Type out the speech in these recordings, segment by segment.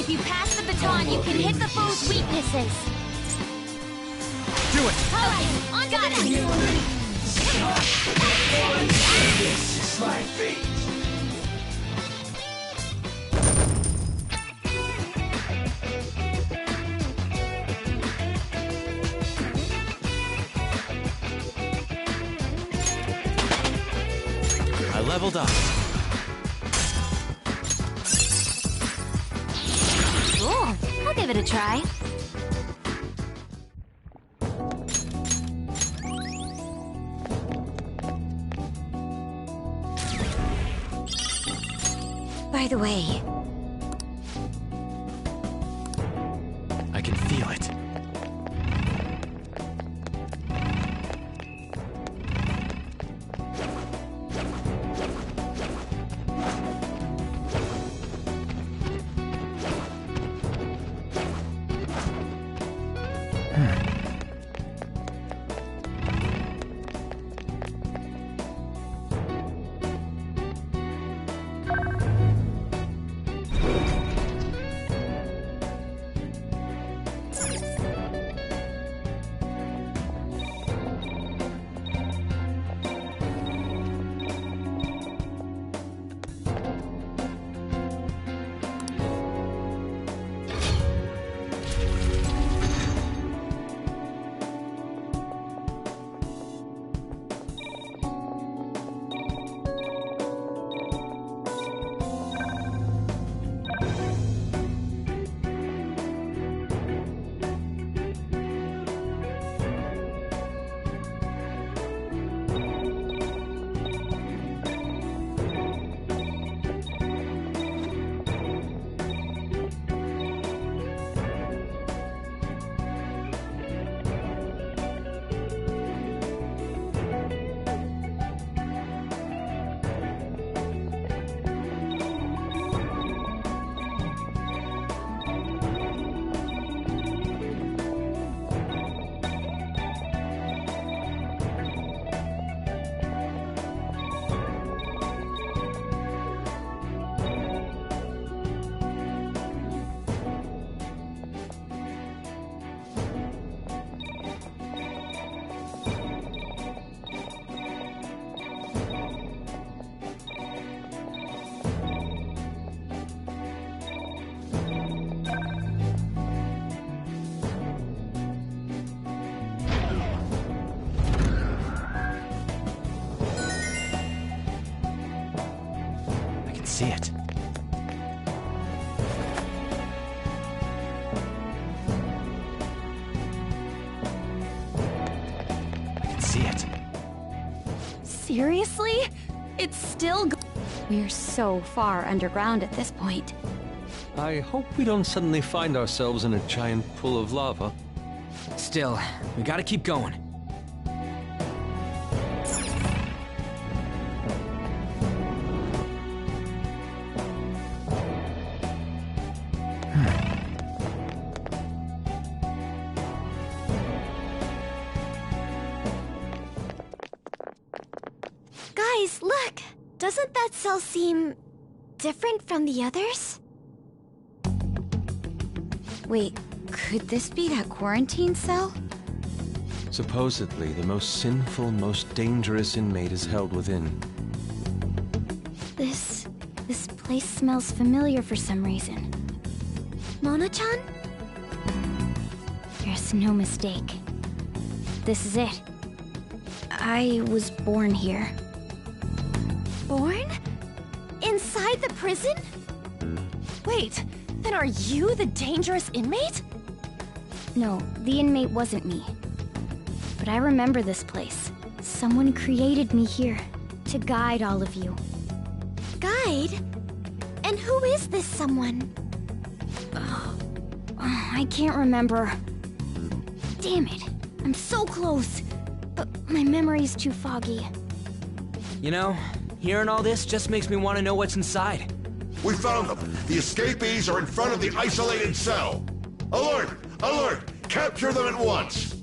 If you pass the baton, you can hit the foe's weaknesses. Do it! Alright, on got it! This is my fate. I leveled up. Cool. I'll give it a try. By the way, I can feel it. See it. I can see it. seriously? It's still We're so far underground at this point. I hope we don't suddenly find ourselves in a giant pool of lava. Still, we gotta keep going. Guys, look! Doesn't that cell seem different from the others? Wait, could this be that quarantine cell? Supposedly, the most sinful, most dangerous inmate is held within. This place smells familiar for some reason. Mona-chan? There's no mistake. This is it. I was born here. Born? Inside the prison? Wait, then are you the dangerous inmate? No, the inmate wasn't me. But I remember this place. Someone created me here to guide all of you. Guide? And who is this someone? I can't remember. Damn it. I'm so close. But my memory's too foggy. You know, hearing all this just makes me want to know what's inside. We found them. The escapees are in front of the isolated cell. Alert! Alert! Capture them at once!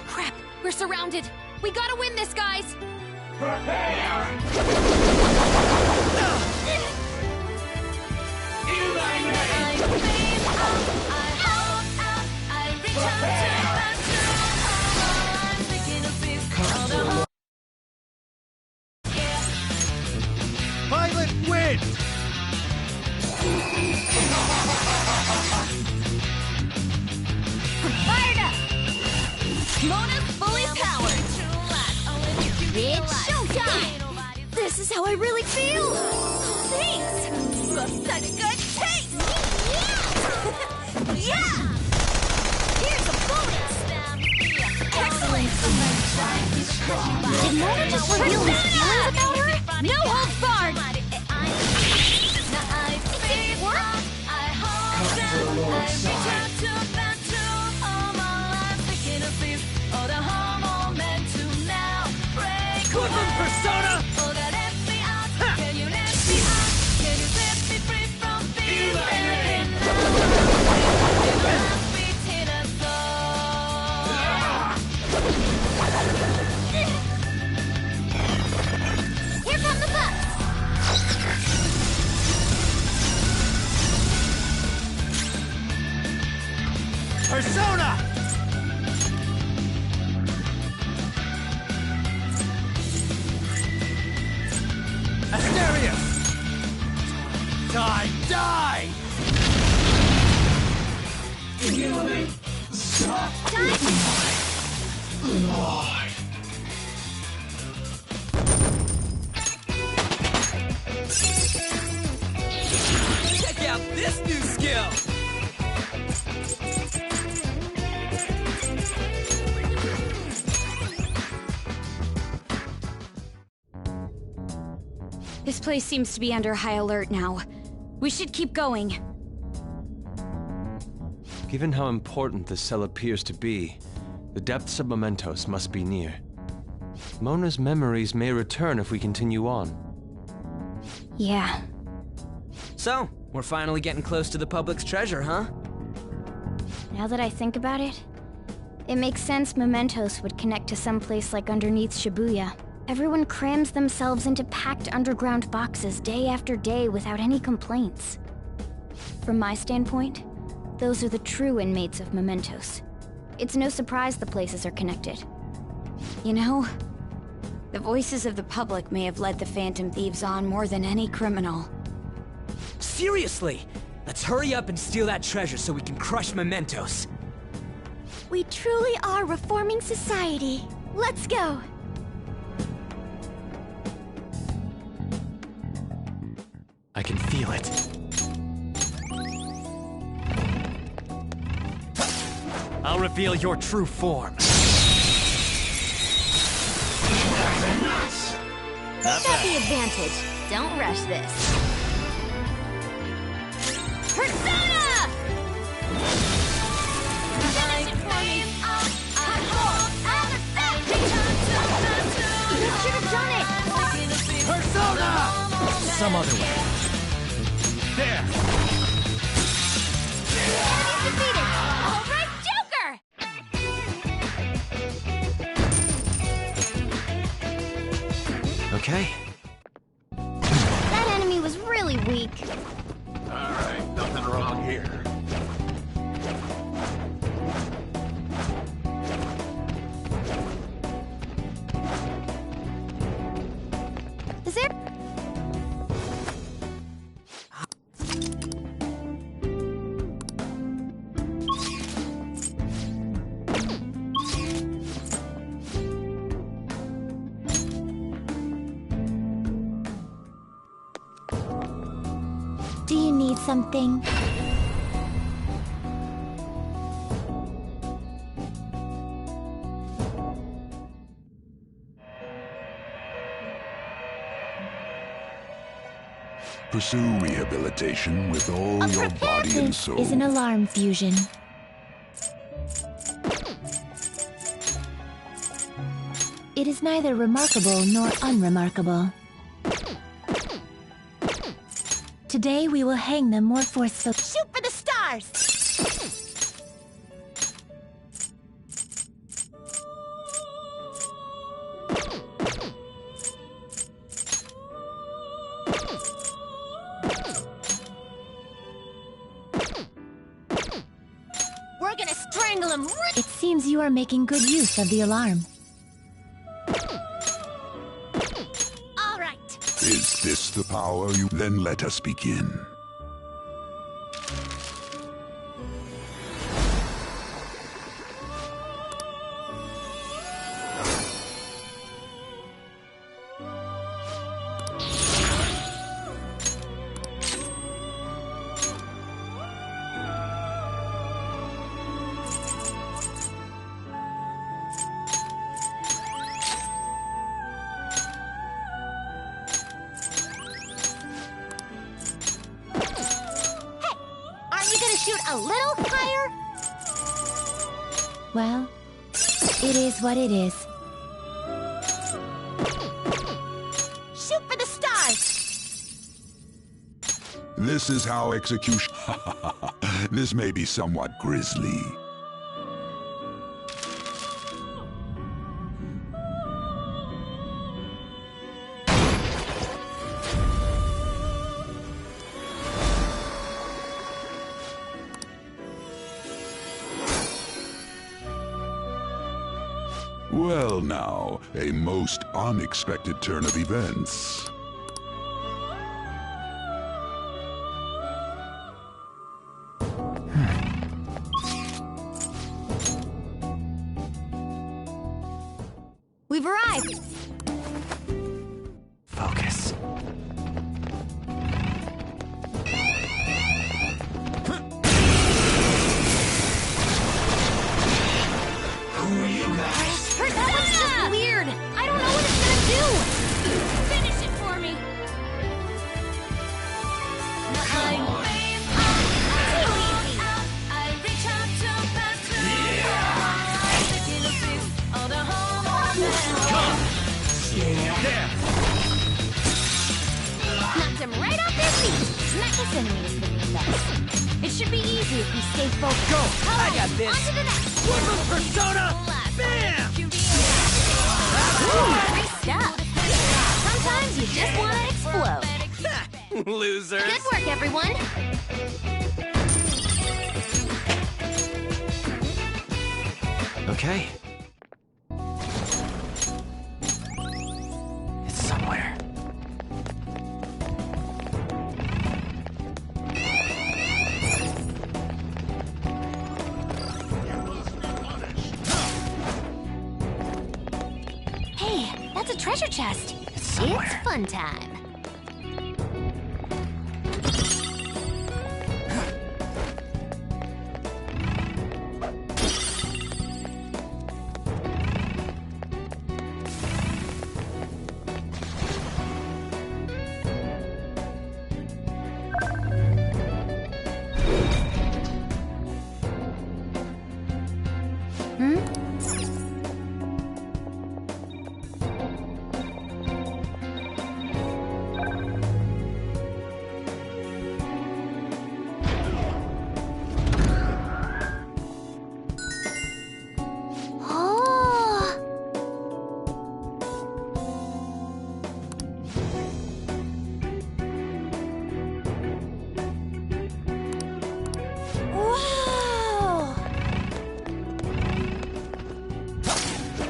Crap, we're surrounded. We gotta win this, guys! Pilot win! Fired up! Mona's fully powered. It's showtime! This is how I really feel! Thanks. You have such good taste. Yeah. Here's a bonus. Excellent. Did Mona just reveal his feelings about her? No holds barred! Did it work? Clifford Persona! Here come the bus! Persona! Asterius! Die! Die! Check out this new skill! This place seems to be under high alert now. We should keep going. Given how important this cell appears to be, the depths of Mementos must be near. Mona's memories may return if we continue on. Yeah. So, we're finally getting close to the public's treasure, huh? Now that I think about it, it makes sense Mementos would connect to some place like underneath Shibuya. Everyone crams themselves into packed underground boxes day after day without any complaints. From my standpoint, those are the true inmates of Mementos. It's no surprise the places are connected. You know, the voices of the public may have led the Phantom Thieves on more than any criminal. Seriously! Let's hurry up and steal that treasure so we can crush Mementos. We truly are reforming society. Let's go! I can feel it. I'll reveal your true form. Got the advantage. Don't rush this. Persona! Finish it for me! You should have done it! Persona! Some other way. There! Enemy defeated! All right, Joker! Okay? That enemy was really weak. Alright, nothing wrong here. Is there... Do you need something? Pursue rehabilitation with all your body and soul. Is an alarm fusion. It is neither remarkable nor unremarkable. Today we will hang them more forcefully. Shoot for the stars! you are making good use of the alarm. All right. Is this the power you... Then let us begin. Shoot a little higher? Well, it is what it is. Shoot for the stars! This is how execution... This may be somewhat grisly. Well now, a most unexpected turn of events. We've arrived! Focus. That one's just weird! I don't know what it's gonna do! Finish it for me! There! Knocked him right off their feet! Not this enemy is looking nuts. It should be easy if we stay focused. Go! All I right, got this! on to the next! Persona! Bam! Ooh, great stuff! Sometimes you just want to explode. Losers! Good work, everyone! Okay. It's somewhere. Hey, that's a treasure chest. It's somewhere. It's fun time.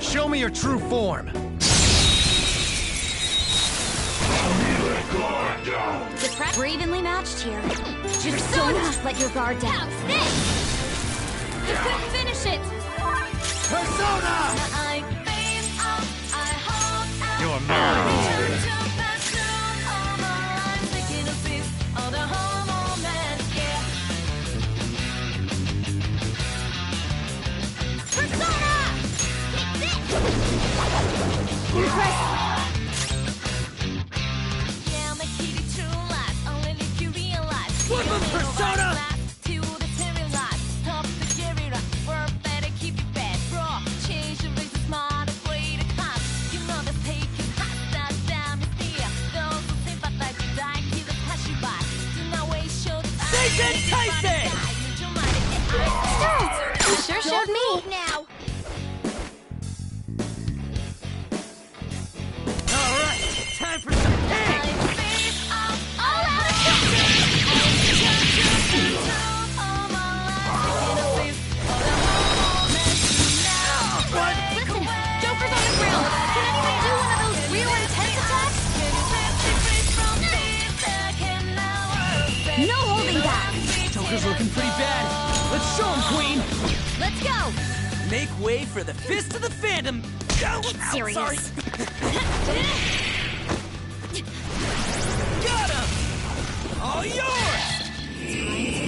Show me your true form. We're evenly matched here. Just don't let your guard down. You couldn't finish it! Persona! You're mine. Persona! Tyson! You sure showed me now. All right, time for some pig! All out of Make way for the Fist of the Phantom! Oh, Get serious. Sorry. Got him! All yours!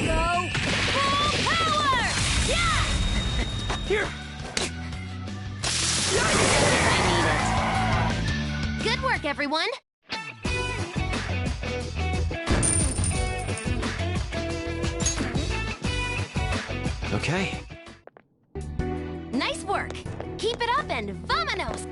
Go full power! Yeah! Here! Good work, everyone! Okay. Nice work! Keep it up and vamonos!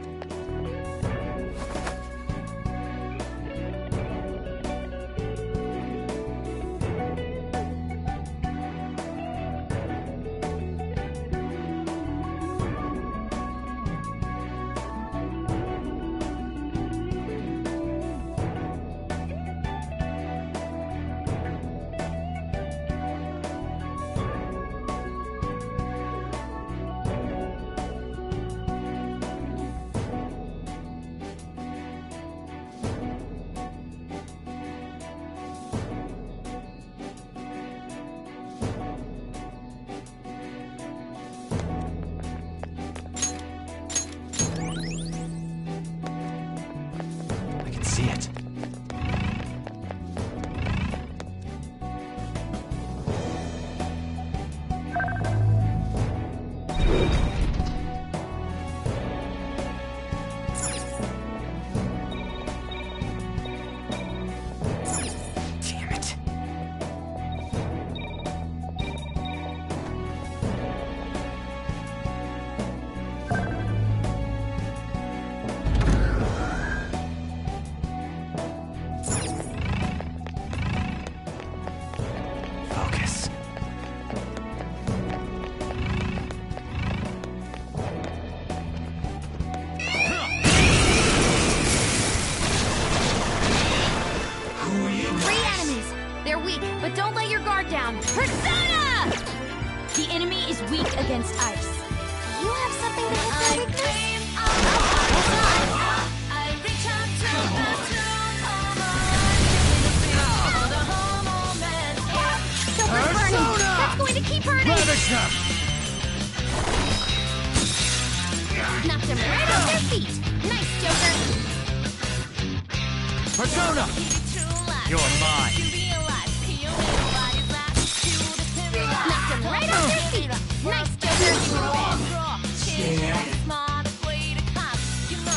I can see it. Damn it. Focus. Three enemies! They're weak, but don't let your guard down. Persona! The enemy is weak against ice. You have something to hit their weakness? Don't burn. That's going to keep hurting! Ravage them! Knocked him right off their feet! Nice, Joker! Persona! You're mine. Knocked him right off their feet! Nice, Joker!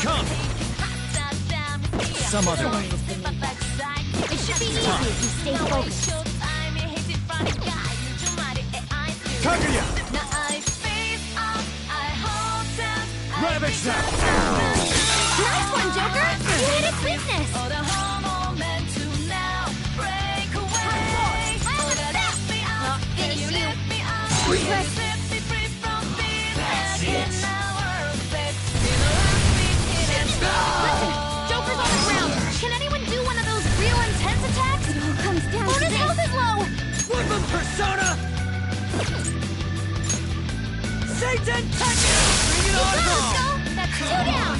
Come! Some other way. It should be easy if you stay focused. Kaguya! Ravage them! Nice one, Joker! You hit its weakness! Listen, Joker's on the ground. Can anyone do one of those real intense attacks? It all comes down Oh, to his this. health is low! Woodland Persona! Satan Tekken! Bring it on home! Go! That's two down!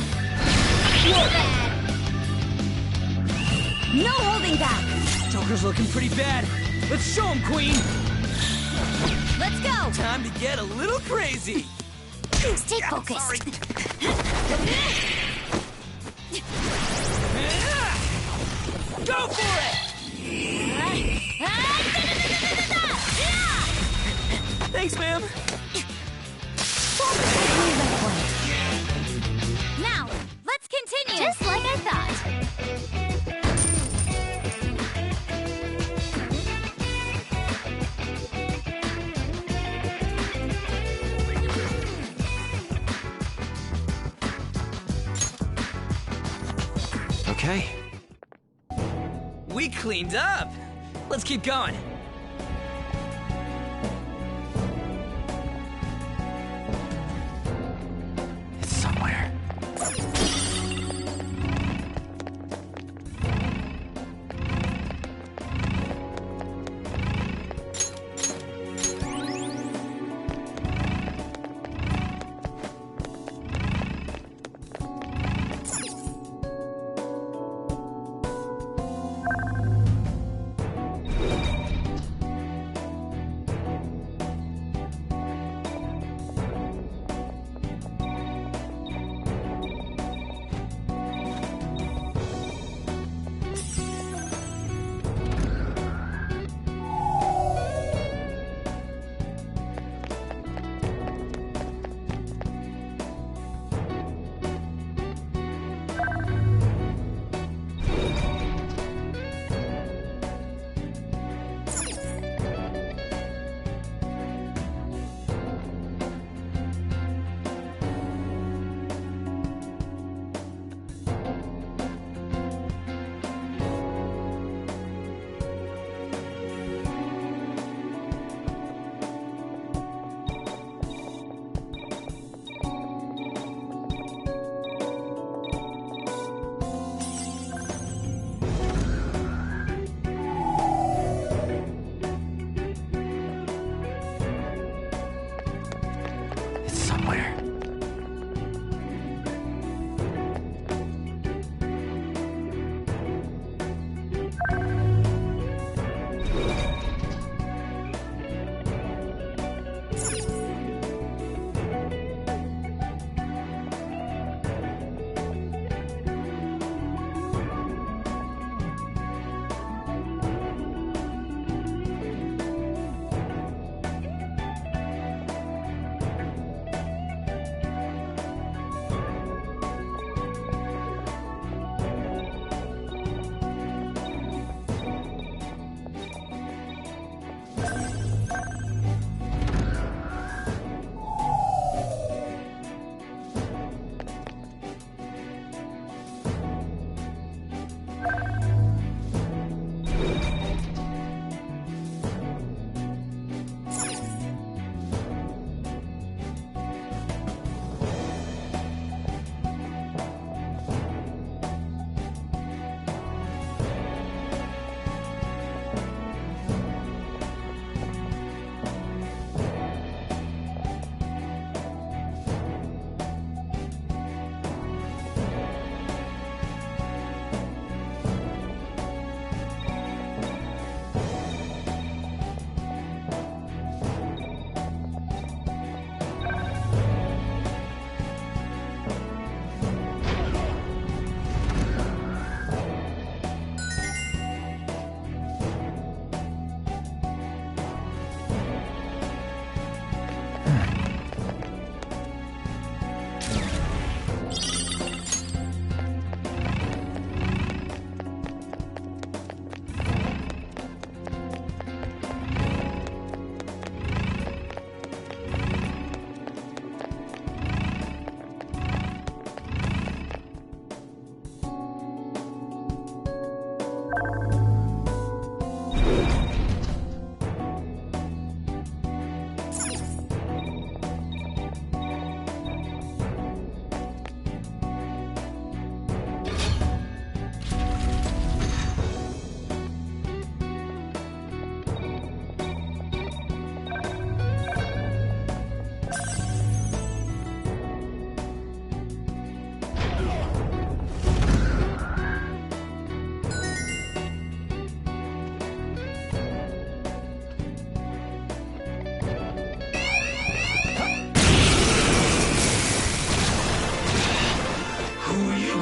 No holding back. Joker's looking pretty bad. Let's show him, Queen! Let's go! Time to get a little crazy! Stay focused. Go for it! Thanks, ma'am! Now, let's continue! Just like I thought. Okay. We cleaned up! Let's keep going. It's somewhere.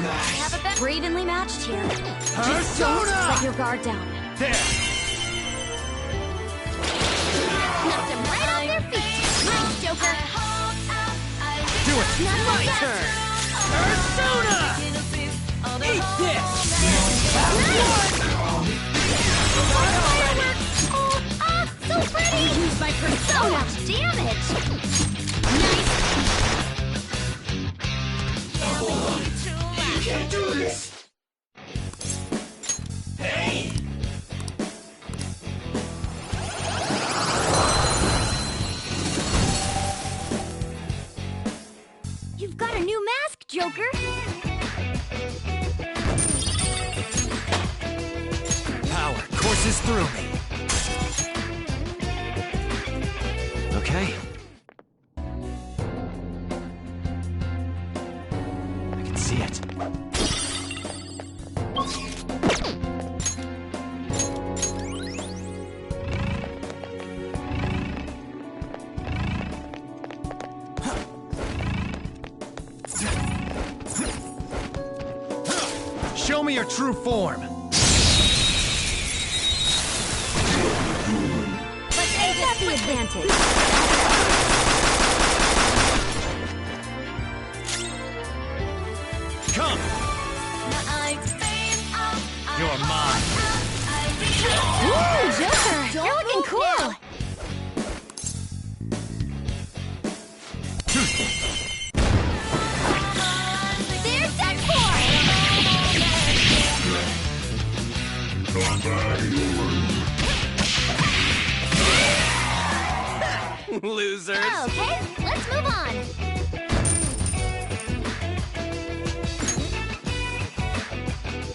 Have a bet. We're evenly matched here. Just don't let your guard down. There! Knocked them right off their feet. Nice, Joker. Do it! My turn! Persona! Eat this! So pretty! Use my persona! So much damage! Nice! You can't do this! Hey! You've got a new mask, Joker. Power courses through me. Okay. I can see it. Show me your true form! Let's take out the advantage. Come! You're mine! Ooh, Joker! You're looking cool! There's that Losers! Okay, let's move on.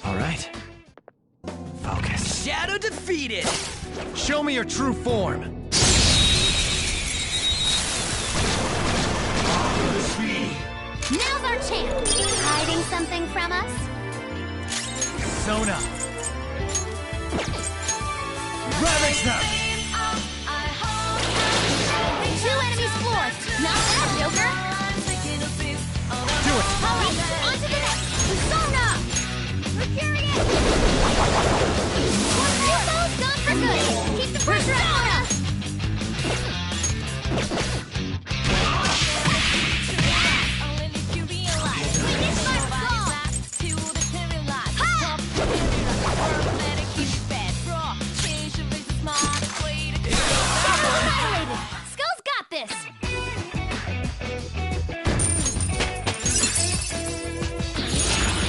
All right. Focus. Shadow defeated! Show me your true form! Now's our chance. Hiding something from us? Persona! Ravage them! Two enemies floored. Not bad, Joker. Do it! Hurry, on to the next. Persona! Mercurius! Info's gone for good. Keep the pressure on Mona. Finish my song. Annihilated. Skull's got this.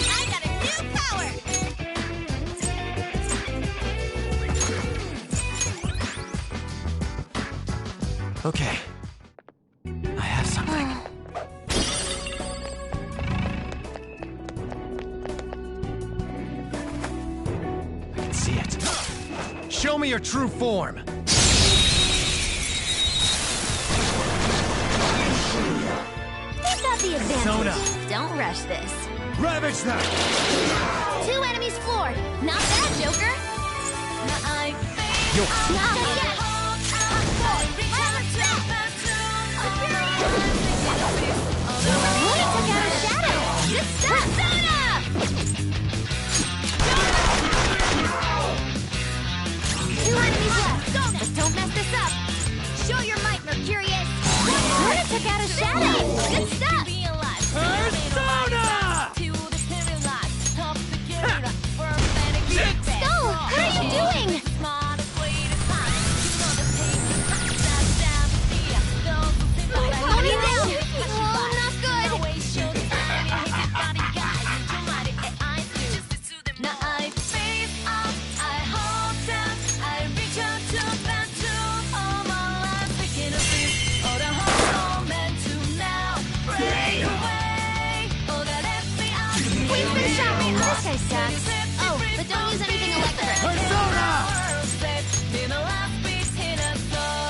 I got a new power. Okay. I have something. I can see it. Show me your true form! We've got the advantage. Persona. Don't rush this. Ravage them! Two enemies floored. Not bad, Joker. You're... Not done yet. Moon took out a shadow. Good stuff. Persona! Two enemies left. But don't mess this up. Show your might, Mercurius. Moon took out a shadow. Good stuff. Persona! Skull, what are you doing? Tony down! Oh, not good! Queen's been shot! This guy sucks. Oh, but don't use anything electric. Persona!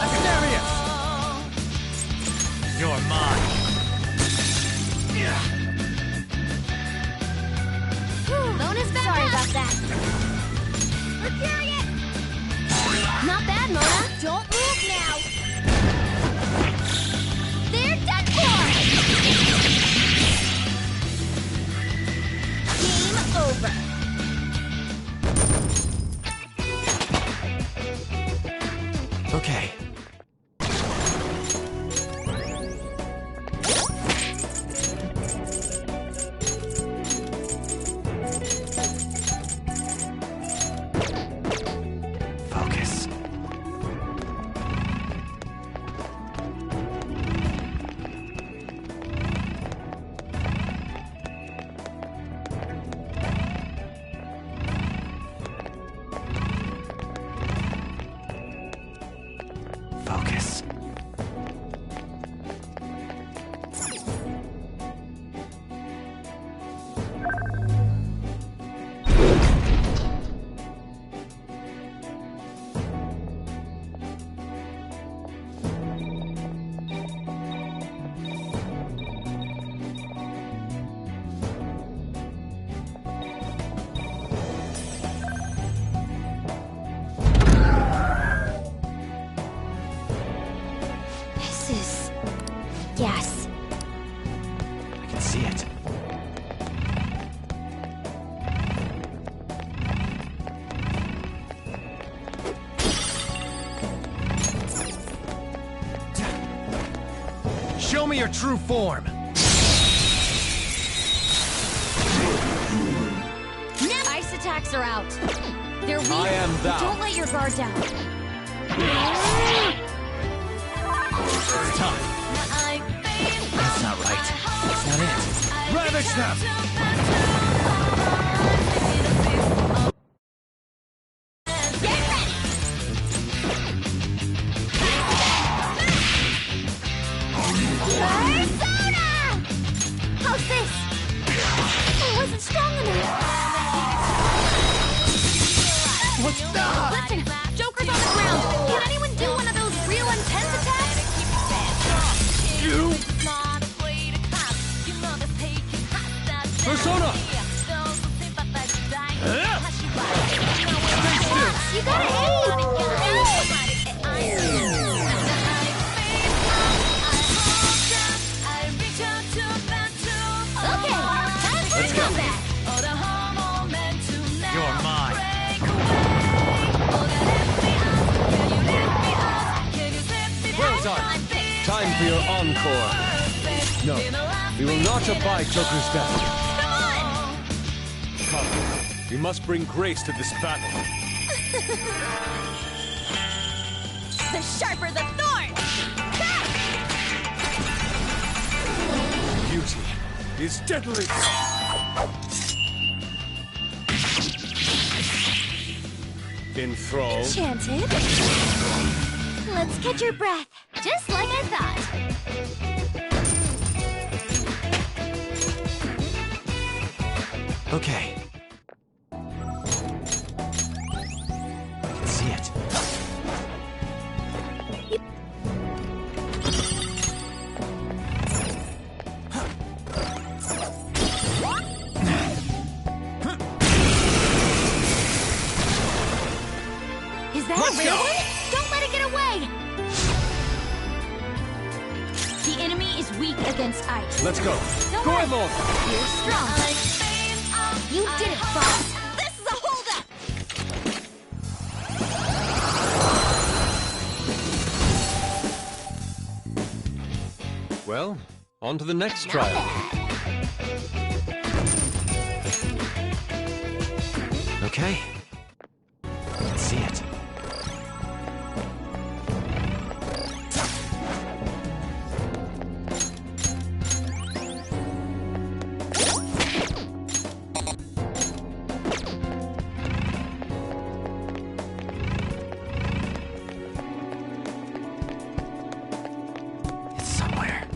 Asterius! You're mine! Mona's back. Sorry about that. Mercurius! Not bad, Mona. Don't move now. They're done for! over. Okay. Focus. Focus. This is... gas. I can see it. Show me your true form. Ice attacks are out. They're weak. I am thou. Don't let your guard down. It's time. That's not right. That's not it. Ravage them! Get ready! Persona! How's this? I wasn't strong enough. What's that? Listen, Joker's on the ground. Can anyone do one of those real intense attacks? You! Persona! You gotta Okay, time for Let's a go. comeback. You're mine. Well done. Time for your encore. No, we will not abide Joker's death. Come, we must bring grace to this battle. The sharper the thorn! Beauty is deadly. Enthralled. Enchanted. Let's catch your breath. Just like I thought. Okay. I can see it. Is that a real one? Don't let it get away! The enemy is weak against ice. Let's go. Don't Go worry. Edmond. You're strong. You did it, boss. This is a holdup! Well, on to the next trial. Okay. I can see it. It's somewhere.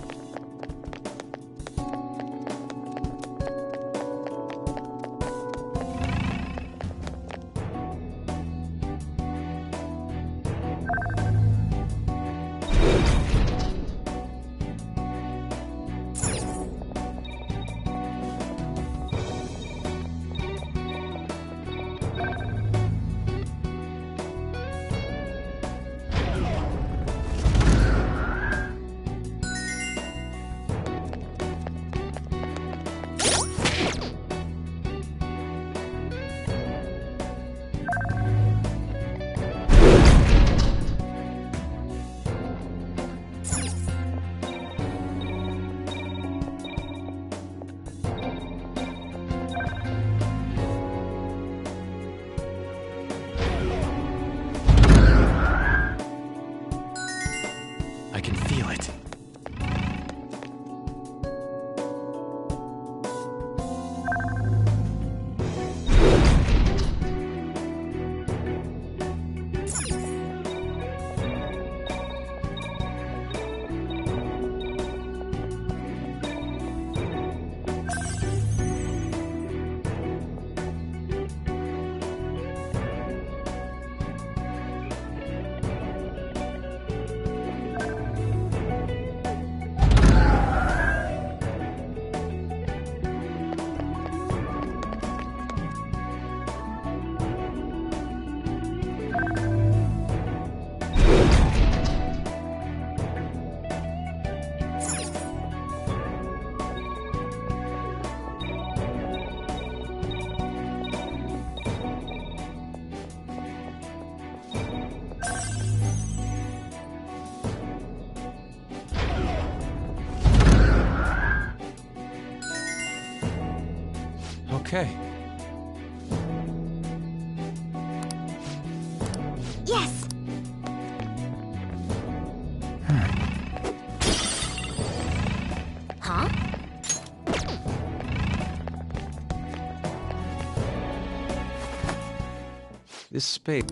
This space...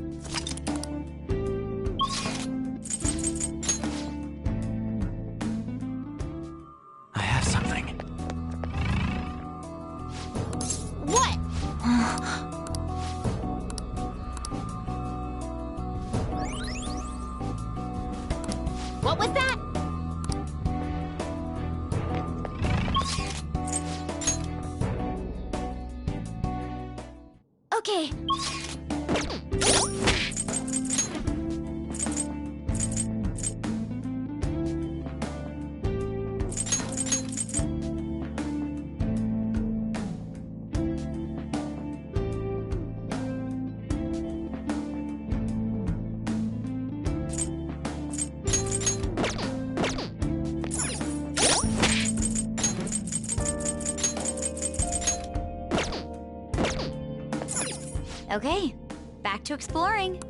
I have something. What? What was that? Okay. Okay, back to exploring.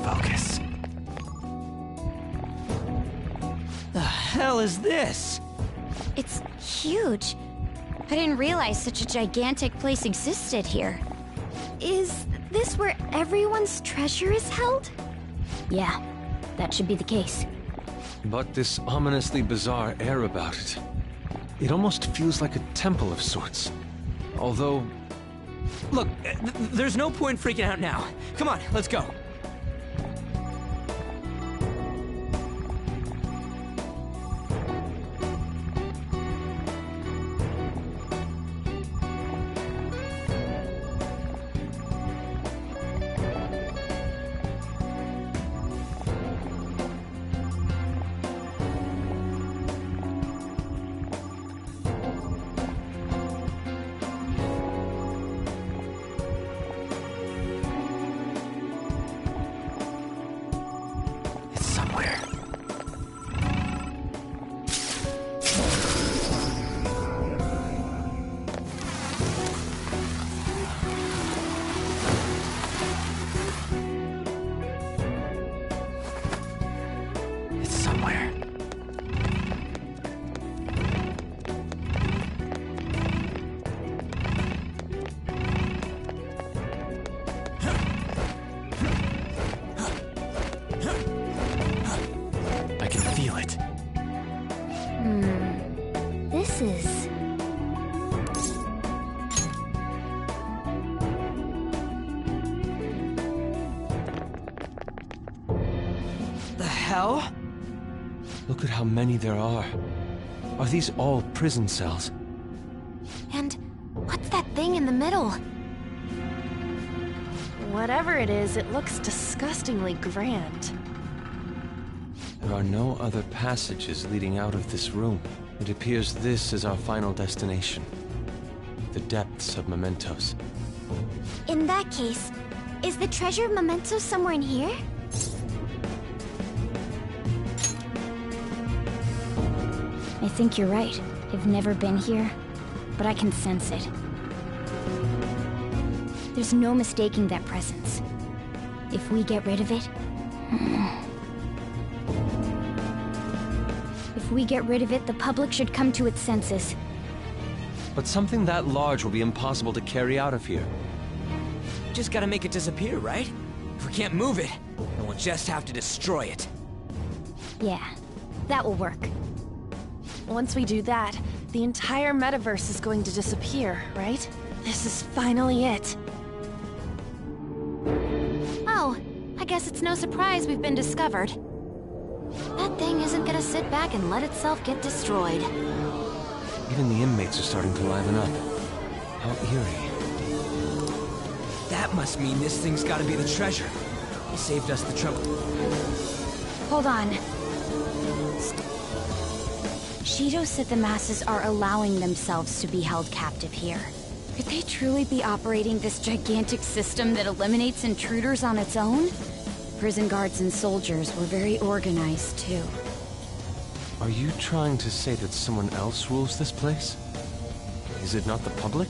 Focus. The hell is this? It's huge. I didn't realize such a gigantic place existed here. Is this where everyone's treasure is held? Yeah, that should be the case. But this ominously bizarre air about it. It almost feels like a temple of sorts. Although... Look, there's no point freaking out now. Come on, let's go. This is... The hell? Look at how many there are. Are these all prison cells? And what's that thing in the middle? Whatever it is, it looks disgustingly grand. There are no other passages leading out of this room. It appears this is our final destination. The depths of Mementos. In that case, is the treasure of Memento somewhere in here? I think you're right. I've never been here, but I can sense it. There's no mistaking that presence. If we get rid of it... If we get rid of it, the public should come to its senses. But something that large will be impossible to carry out of here. Just gotta make it disappear, right? If we can't move it, then we'll just have to destroy it. Yeah, that will work. Once we do that, the entire metaverse is going to disappear, right? This is finally it. Oh, I guess it's no surprise we've been discovered. That thing isn't gonna sit back and let itself get destroyed. Even the inmates are starting to liven up. How eerie. That must mean this thing's gotta be the treasure. It saved us the trouble. Hold on. Shido said the masses are allowing themselves to be held captive here. Could they truly be operating this gigantic system that eliminates intruders on its own? Prison guards and soldiers were very organized, too. Are you trying to say that someone else rules this place? Is it not the public?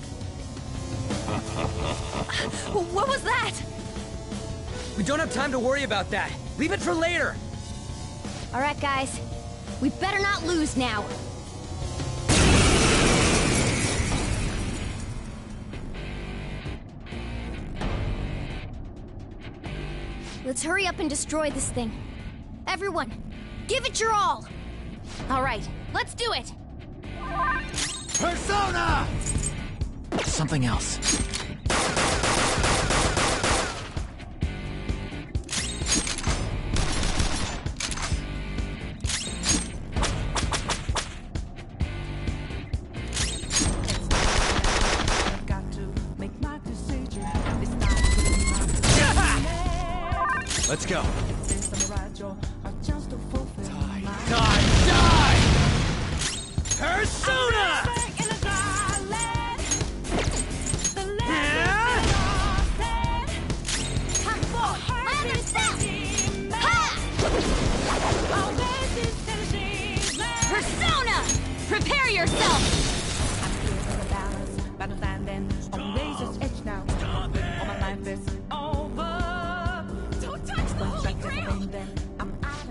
What was that? We don't have time to worry about that. Leave it for later. All right, guys. We better not lose now. Let's hurry up and destroy this thing. Everyone, give it your all! All right, let's do it! Persona! Something else. Let's go. Die! Persona! Come forward! Land and step! Ha! Persona! Prepare yourself!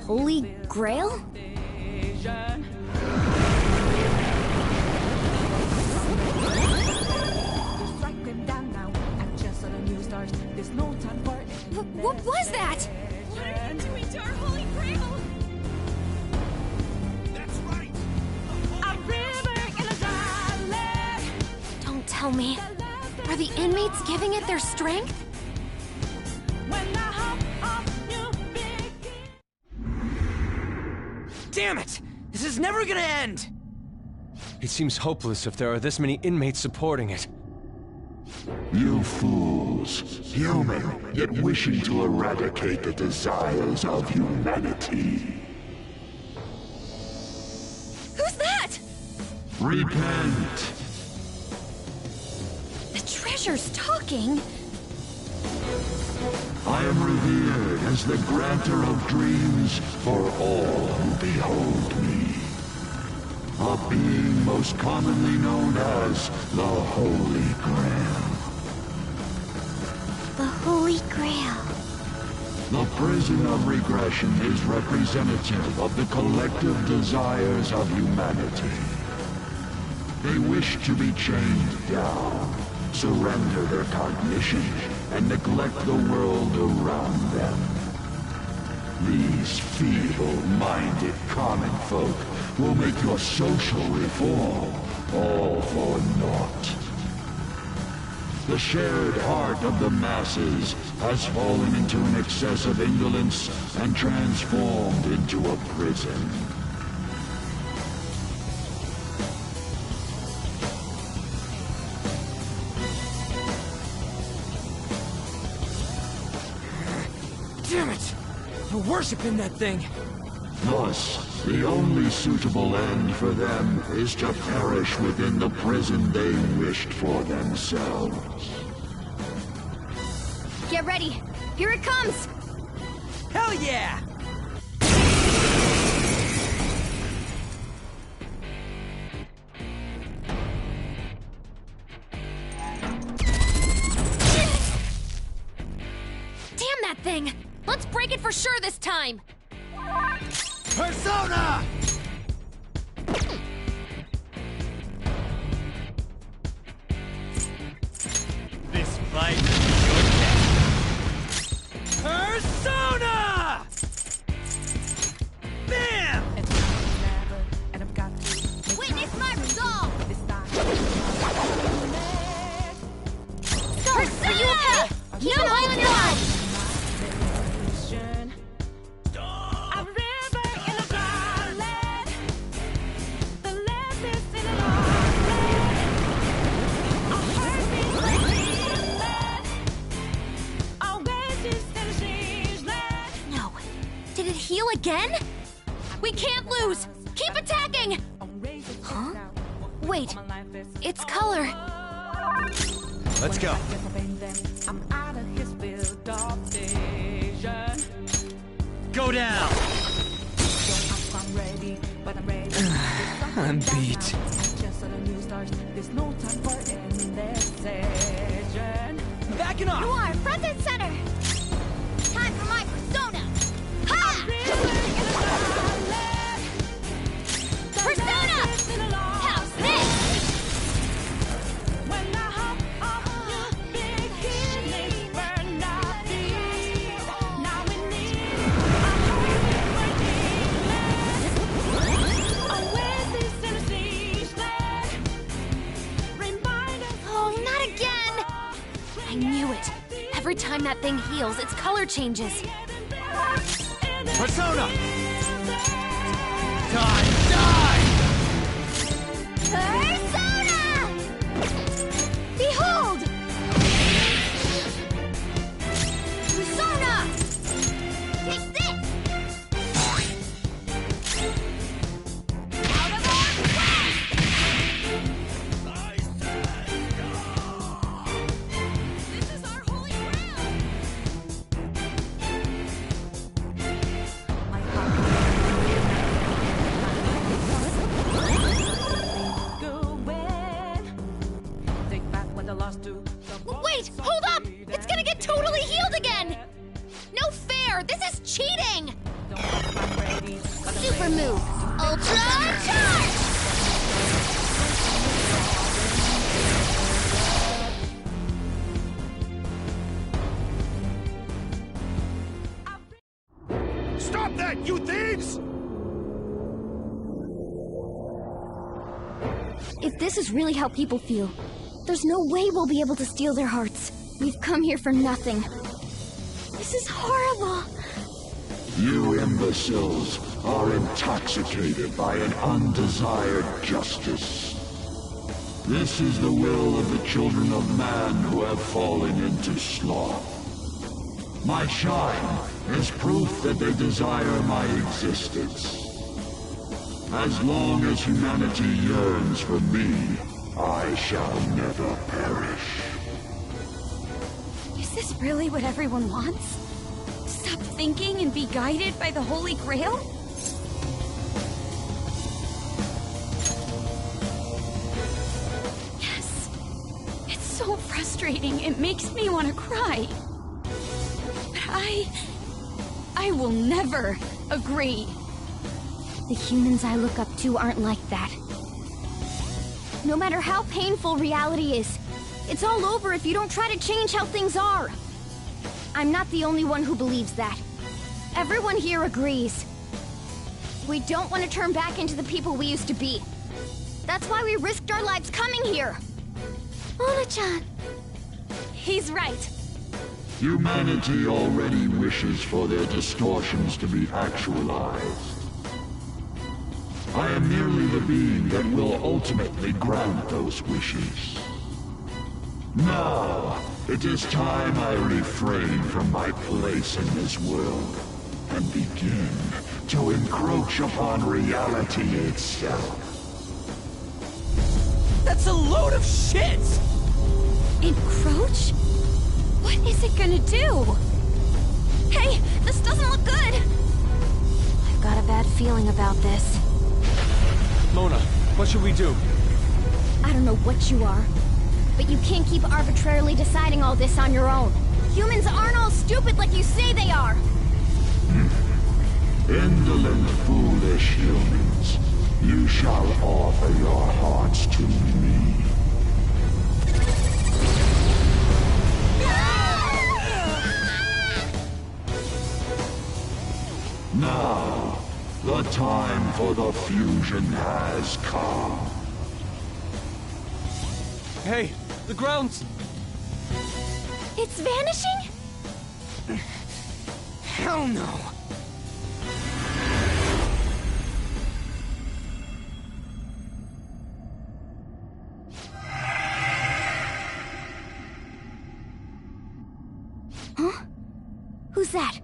Holy Grail? What was that? What are you doing to our Holy Grail? That's right! Don't tell me. Are the inmates giving it their strength? Damn it! This is never gonna end! It seems hopeless if there are this many inmates supporting it. You fools. Human, yet wishing to eradicate the desires of humanity. Who's that? Repent! The treasure's talking. I am revered as the granter of dreams for all who behold me. A being most commonly known as the Holy Grail. The Holy Grail. The prison of regression is representative of the collective desires of humanity. They wish to be chained down, surrender their cognition, and neglect the world around them. These feeble-minded common folk will make your social reform all for naught. The shared heart of the masses has fallen into an excess of indolence and transformed into a prison. Damn it! They're worshiping that thing! Thus, the only suitable end for them is to perish within the prison they wished for themselves. Get ready. Here it comes. Hell yeah! Damn that thing! Let's break it for sure this time! Persona! This fight is your death. Persona! Bam! Witness my resolve! Are you okay? Keep an eye on your life! No. Did it heal again? We can't lose! Keep attacking! Huh? Wait. Its color. Let's go. Go down! I'm beat. Backing off! You are front and center! Time for my persona! Ha! Persona! How's this? Now I knew it. Every time that thing heals, its color changes. Persona! Die! Persona! Behold! Persona! Take this! Out of our way! This is our holy ground! Wait! Hold up! It's gonna get totally healed again! No fair! This is cheating! Super move! Ultra charge! Stop that, you thieves! If this is really how people feel, there's no way we'll be able to steal their hearts. We've come here for nothing. This is horrible. You imbeciles are intoxicated by an undesired justice. This is the will of the children of man who have fallen into sloth. My shine is proof that they desire my existence. As long as humanity yearns for me, I shall never perish. Is this really what everyone wants? Stop thinking and be guided by the Holy Grail? Yes. It's so frustrating. It makes me want to cry. But I will never agree. The humans I look up to aren't like that. No matter how painful reality is, it's all over if you don't try to change how things are. I'm not the only one who believes that. Everyone here agrees. We don't want to turn back into the people we used to be. That's why we risked our lives coming here. Ona-chan. He's right. Humanity already wishes for their distortions to be actualized. I am merely the being that will ultimately grant those wishes. Now, it is time I refrain from my place in this world and begin to encroach upon reality itself. That's a load of shit! Encroach? What is it gonna do? Hey, this doesn't look good! I've got a bad feeling about this. Mona, what should we do? I don't know what you are, but you can't keep arbitrarily deciding all this on your own. Humans aren't all stupid like you say they are! Indolent, foolish humans, you shall offer your hearts to me. Now, the time for the fusion has come. Hey, the ground's... It's vanishing? Hell no! Huh? Who's that?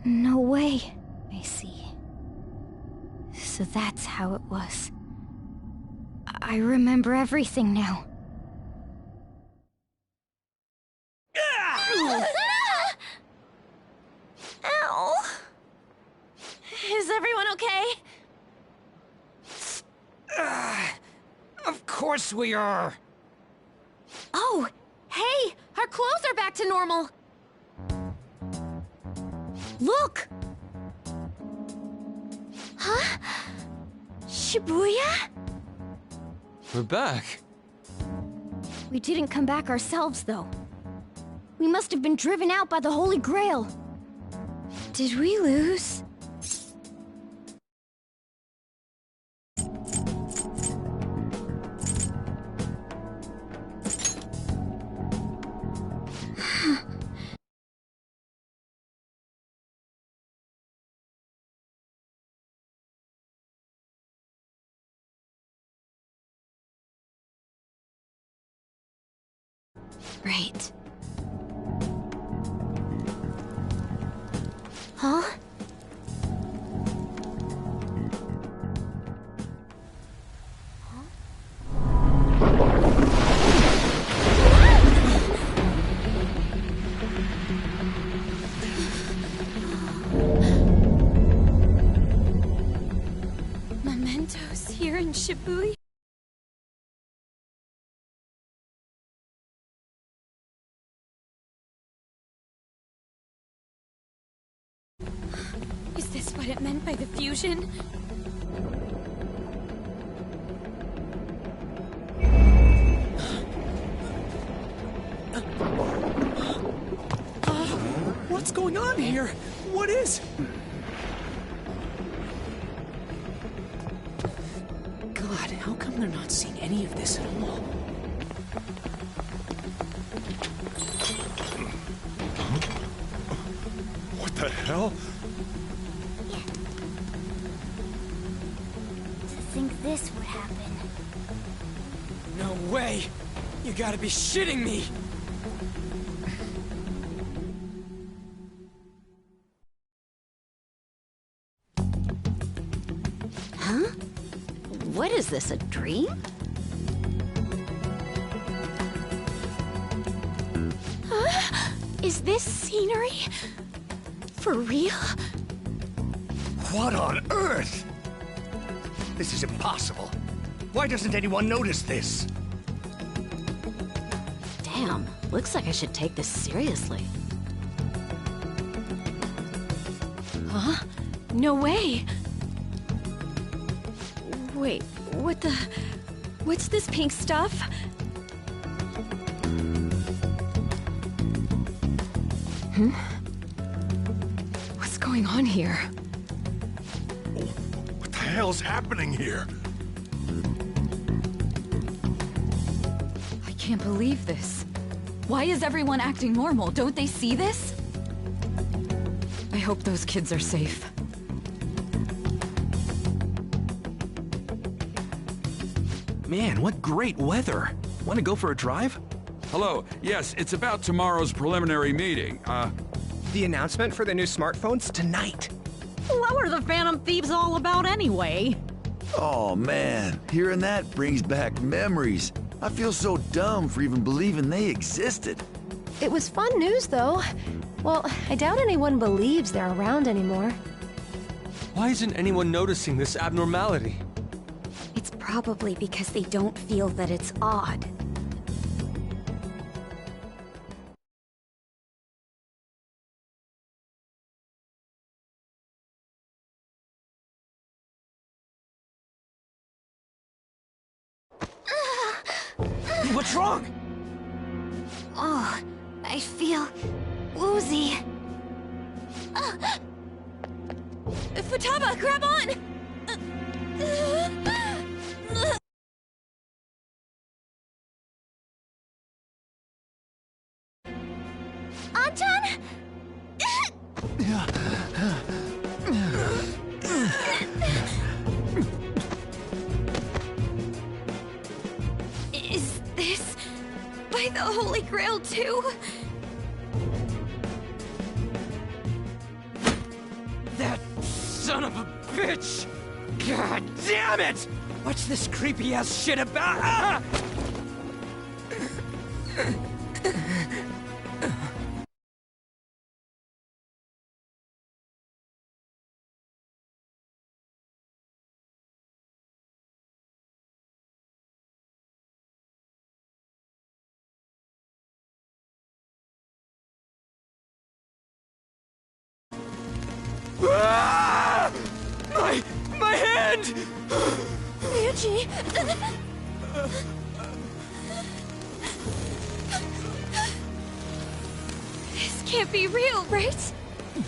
No way. I see. So that's how it was. I remember everything now. Ow! Is everyone okay? Of course we are! Oh, hey! Our clothes are back to normal! Look! Huh? Shibuya? We're back. We didn't come back ourselves, though. We must have been driven out by the Holy Grail. Did we lose? Right. Huh? Mementos here in Shibuya? Is this what it meant by the fusion? What's going on here? What is... God, how come they're not seeing any of this at all? What the hell? To think this would happen. No way! You gotta be shitting me! Huh? What is this, a dream? Is this scenery? For real? What on earth? This is impossible. Why doesn't anyone notice this? Damn, looks like I should take this seriously. Huh? No way! Wait, what's this pink stuff? What's going on here? What the hell's happening here? I can't believe this. Why is everyone acting normal? Don't they see this? I hope those kids are safe. Man, what great weather. Want to go for a drive? Hello. Yes, it's about tomorrow's preliminary meeting. The announcement for the new smartphones tonight. What were the Phantom Thieves all about anyway? Oh man, hearing that brings back memories. I feel so dumb for even believing they existed. It was fun news, though. Well, I doubt anyone believes they're around anymore. Why isn't anyone noticing this abnormality? It's probably because they don't feel that it's odd. What's wrong? Oh, I feel woozy. Futaba, grab on! Anton? Is this by the Holy Grail too? That son of a bitch! God damn it! What's this creepy-ass shit about? Ah! Ah! My hand! Ryuji! This can't be real, right?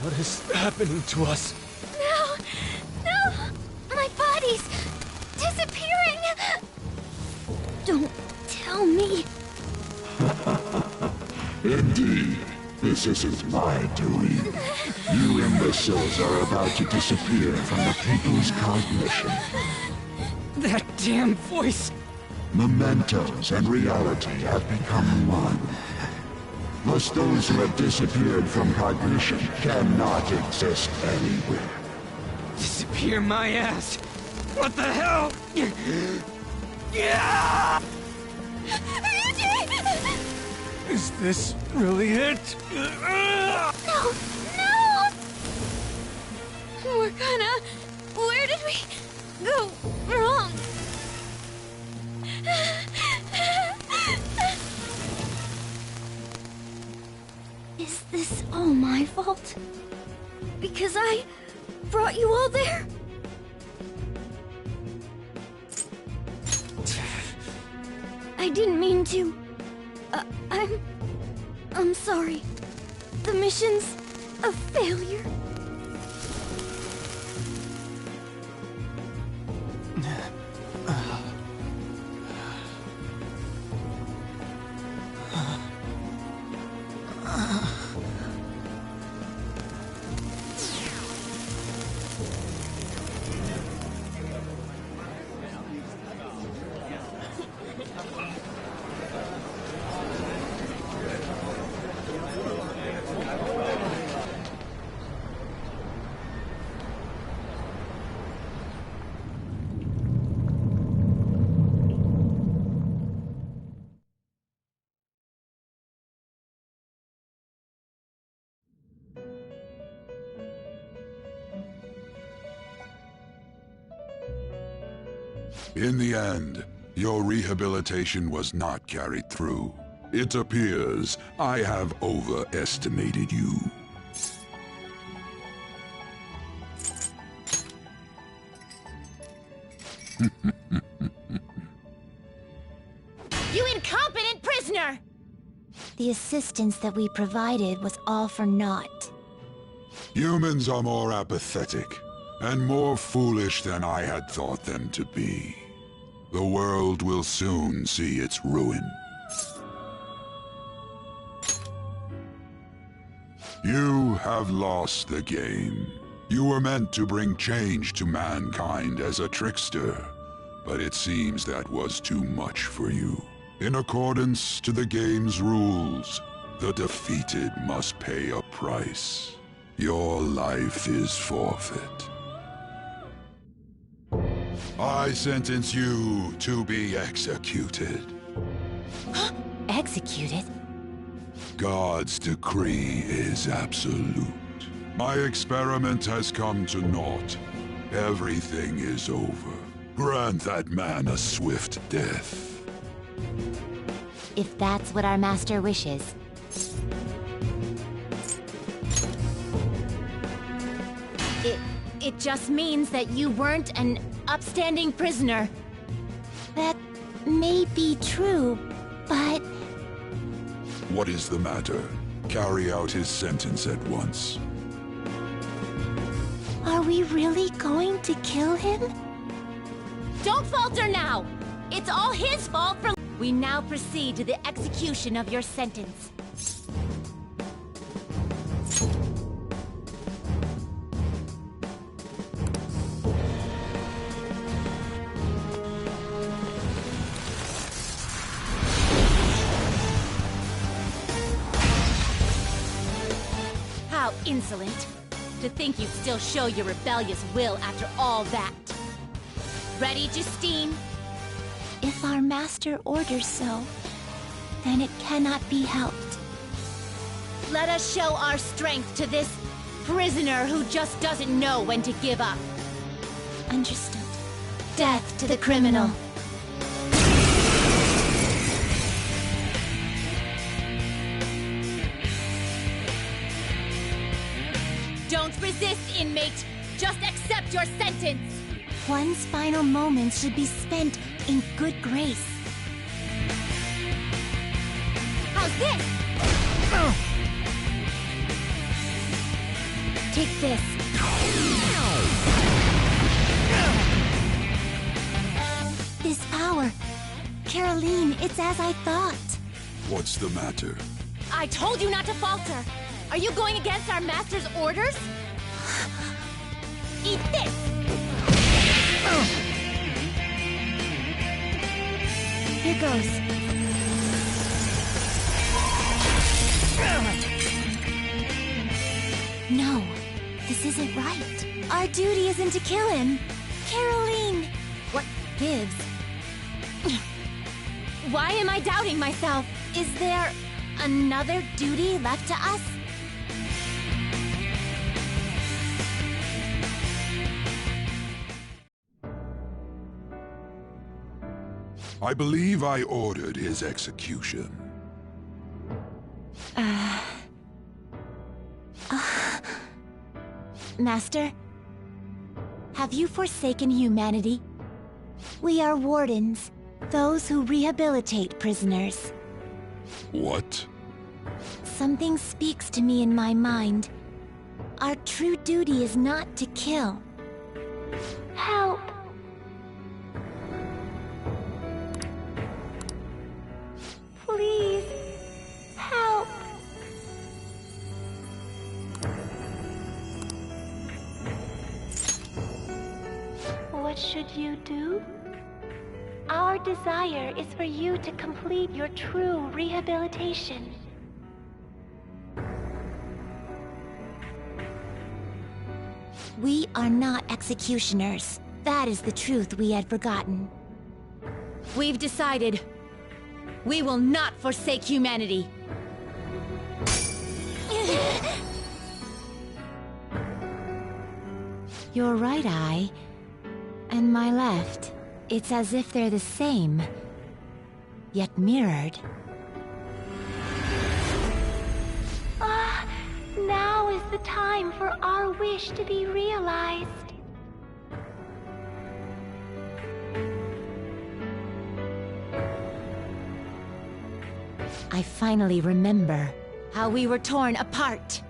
What is happening to us? No! No! My body's disappearing! Don't tell me. Indeed, this isn't my doing. You imbeciles are about to disappear from the people's cognition. That damn voice! Mementos and reality have become one. Thus those who have disappeared from cognition cannot exist anywhere. Disappear my ass! What the hell? Yeah! Is this really it? No! Morgana, where did we go wrong? Is this all my fault? Because I brought you all there? I didn't mean to. I'm sorry. The mission's a failure. In the end, your rehabilitation was not carried through. It appears I have overestimated you. You incompetent prisoner! The assistance that we provided was all for naught. Humans are more apathetic, and more foolish than I had thought them to be. The world will soon see its ruin. You have lost the game. You were meant to bring change to mankind as a trickster, but it seems that was too much for you. In accordance to the game's rules, the defeated must pay a price. Your life is forfeit. I sentence you to be executed. Executed? God's decree is absolute. My experiment has come to naught. Everything is over. Grant that man a swift death. If that's what our master wishes. It just means that you weren't an upstanding prisoner. That may be true, but... What is the matter? Carry out his sentence at once. Are we really going to kill him? Don't falter now! It's all his fault for... We now proceed to the execution of your sentence. How insolent. To think you'd still show your rebellious will after all that. Ready, Justine? If our master orders so, then it cannot be helped. Let us show our strength to this prisoner who just doesn't know when to give up. Understood. Death to the criminal. Don't resist, inmate. Just accept your sentence. One's final moments should be spent in good grace. How's this? Take this. This power. Caroline, it's as I thought. What's the matter? I told you not to falter. Are you going against our master's orders? Eat this! Here goes. isn't right. Our duty isn't to kill him. Caroline! What gives? Why am I doubting myself? Is there another duty left to us? I believe I ordered his execution. Master, have you forsaken humanity? We are wardens, those who rehabilitate prisoners. What? Something speaks to me in my mind. Our true duty is not to kill. Help! Please, help! What should you do? Our desire is for you to complete your true rehabilitation. We are not executioners. That is the truth we had forgotten. We've decided. We will not forsake humanity. Your right eye and my left. It's as if they're the same, yet mirrored. Now is the time for our wish to be realized. I finally remember how we were torn apart.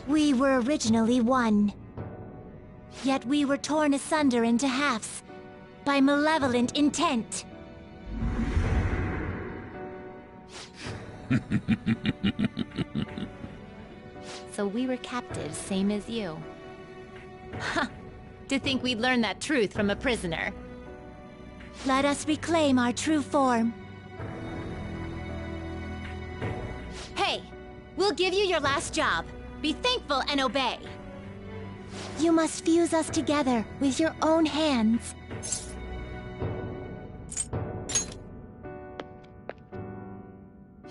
We were originally one. Yet we were torn asunder into halves by malevolent intent. So we were captives, same as you. Ha! To think we'd learn that truth from a prisoner. Let us reclaim our true form. Hey! We'll give you your last job. Be thankful and obey. You must fuse us together with your own hands.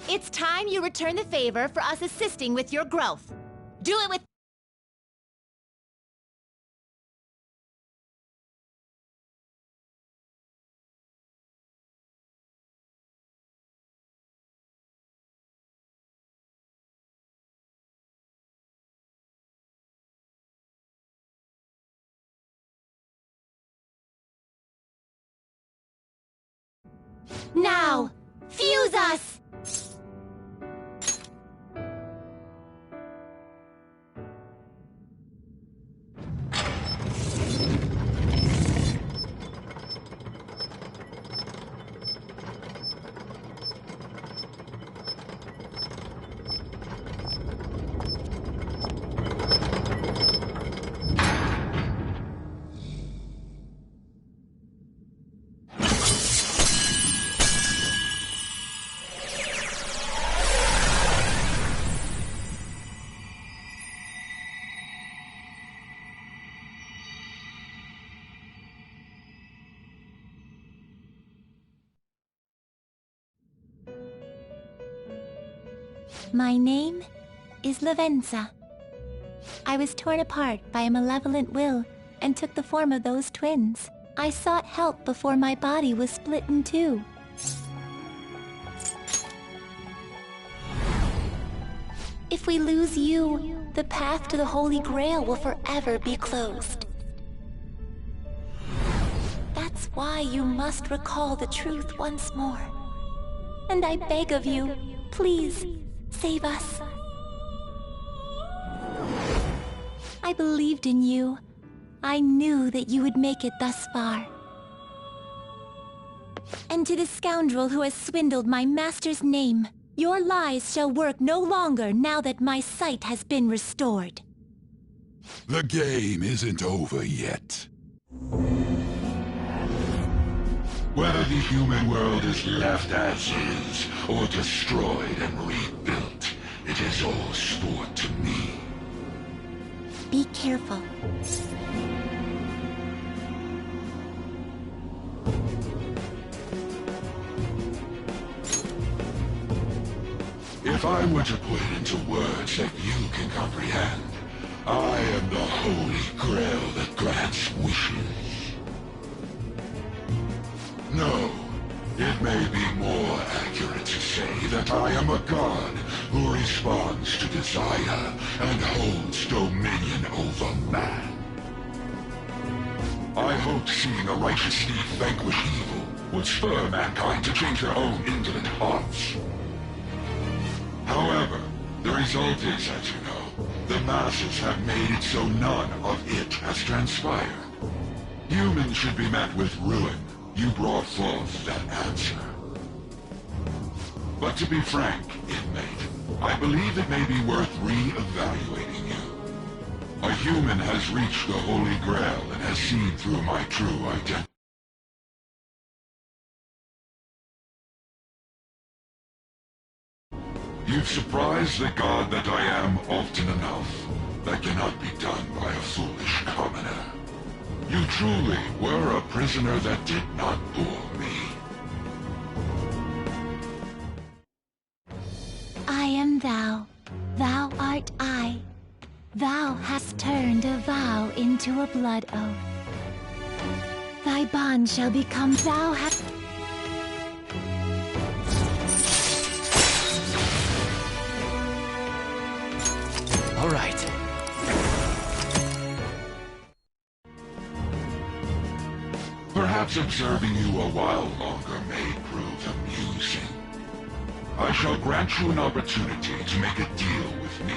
It's time you return the favor for us assisting with your growth. Do it with... Now! Fuse us! My name is Lavenza. I was torn apart by a malevolent will and took the form of those twins. I sought help before my body was split in two. If we lose you, the path to the Holy Grail will forever be closed. That's why you must recall the truth once more. And I beg of you, please, save us. I believed in you. I knew that you would make it thus far. And to the scoundrel who has swindled my master's name, your lies shall work no longer now that my sight has been restored. The game isn't over yet. Whether the human world is left as is, or destroyed and rebuilt, It is all sport to me. Be careful. If I were to put it into words that you can comprehend, I am the holy grail that grants wishes. No, it may be more accurate to say that I am a god who responds to desire and holds dominion over man. I hoped seeing a righteous deed vanquish evil would spur mankind to change their own indolent hearts. However, the result is, as you know, the masses have made it so none of it has transpired. Humans should be met with ruin. You brought forth that answer. But to be frank, inmate, I believe it may be worth re-evaluating you. A human has reached the Holy Grail and has seen through my true identity. You've surprised the god that I am often enough. That cannot be done by a foolish commoner. You truly were a prisoner that did not bore me. I am thou. Thou art I. Thou hast turned a vow into a blood oath. Thy bond shall become thou hast... All right. Perhaps observing you a while longer may prove amusing. I shall grant you an opportunity to make a deal with me.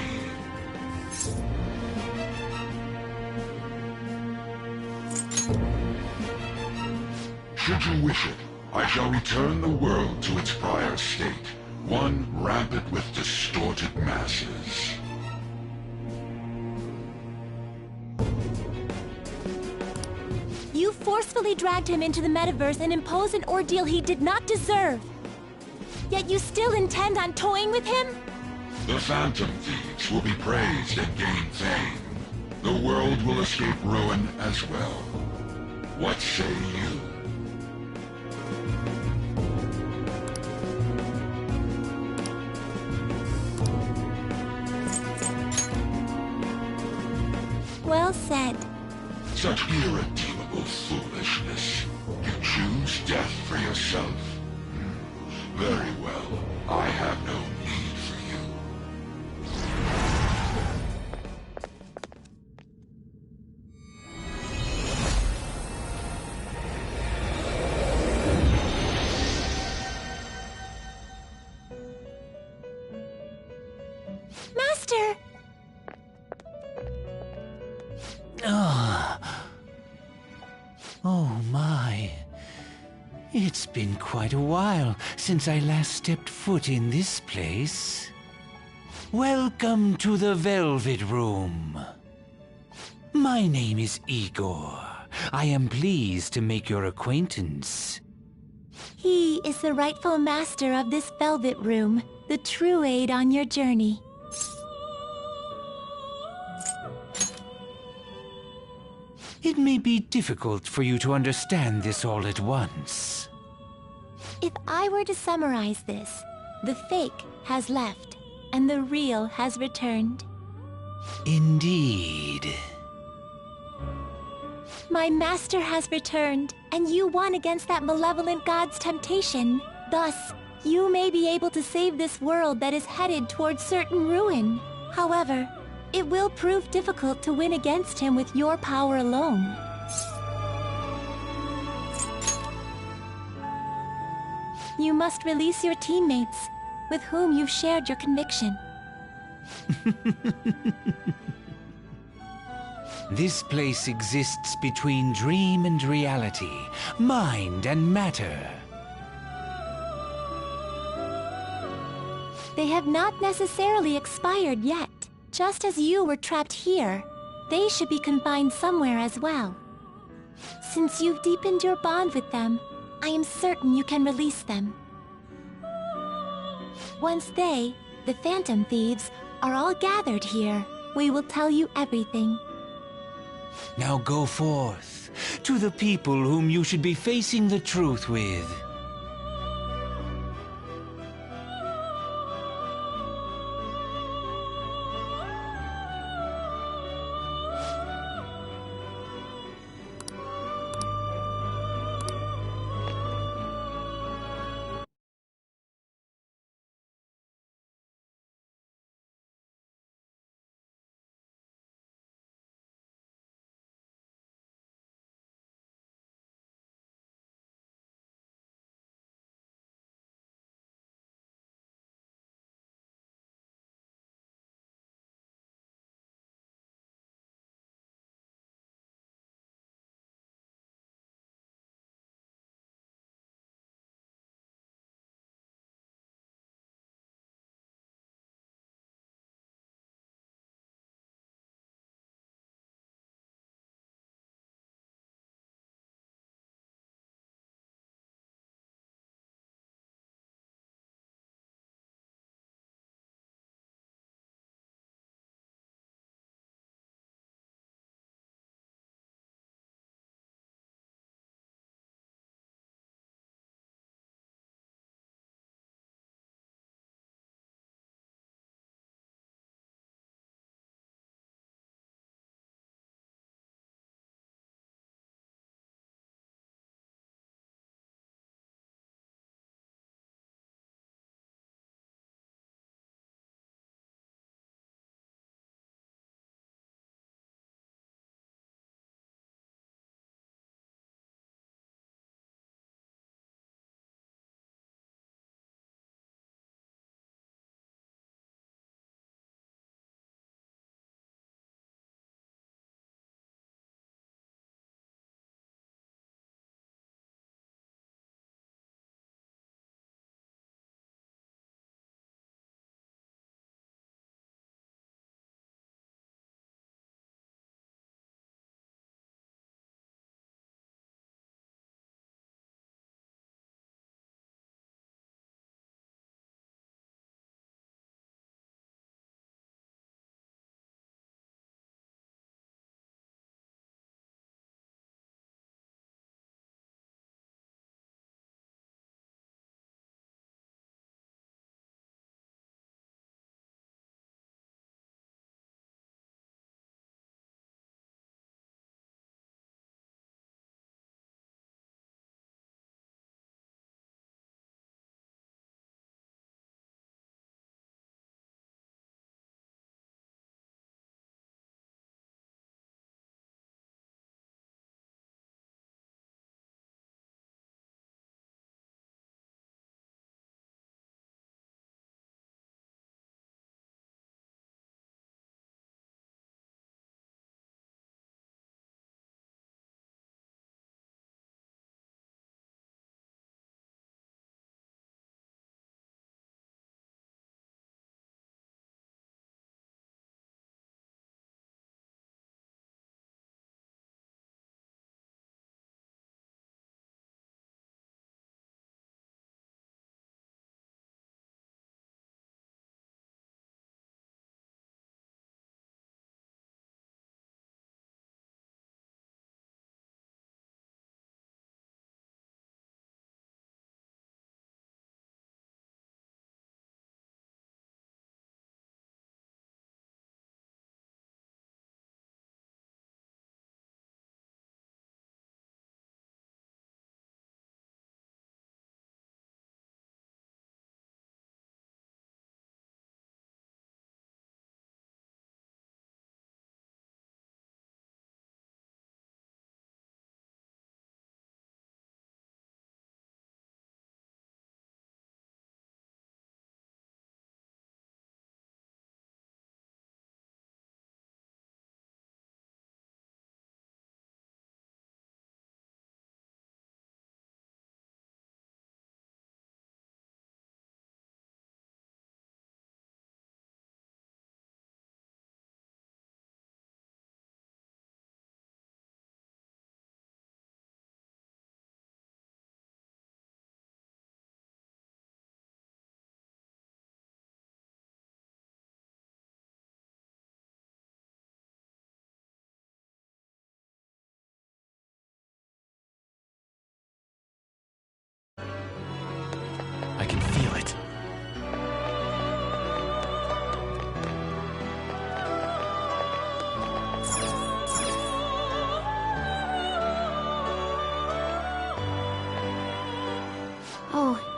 Should you wish it, I shall return the world to its prior state, one rampant with distorted masses. You forcefully dragged him into the metaverse and imposed an ordeal he did not deserve. Yet you still intend on toying with him? The Phantom Thieves will be praised and gain fame. The world will escape ruin as well. What say you? Well said. Such irredeemable foolishness. You choose death for yourself? Very well. I have no need for you. Master! Oh my. It's been quite a while since I last stepped foot in this place. Welcome to the Velvet Room. My name is Igor. I am pleased to make your acquaintance. He is the rightful master of this Velvet Room, the true aid on your journey. It may be difficult for you to understand this all at once. If I were to summarize this, the fake has left, and the real has returned. Indeed. My master has returned, and you won against that malevolent god's temptation. Thus, you may be able to save this world that is headed towards certain ruin. However, it will prove difficult to win against him with your power alone. You must release your teammates, with whom you've shared your conviction. This place exists between dream and reality, mind and matter. They have not necessarily expired yet. Just as you were trapped here, they should be confined somewhere as well. Since you've deepened your bond with them, I am certain you can release them. Once they, The Phantom Thieves are all gathered here. We will tell you everything. Now go forth to the people whom you should be facing the truth with.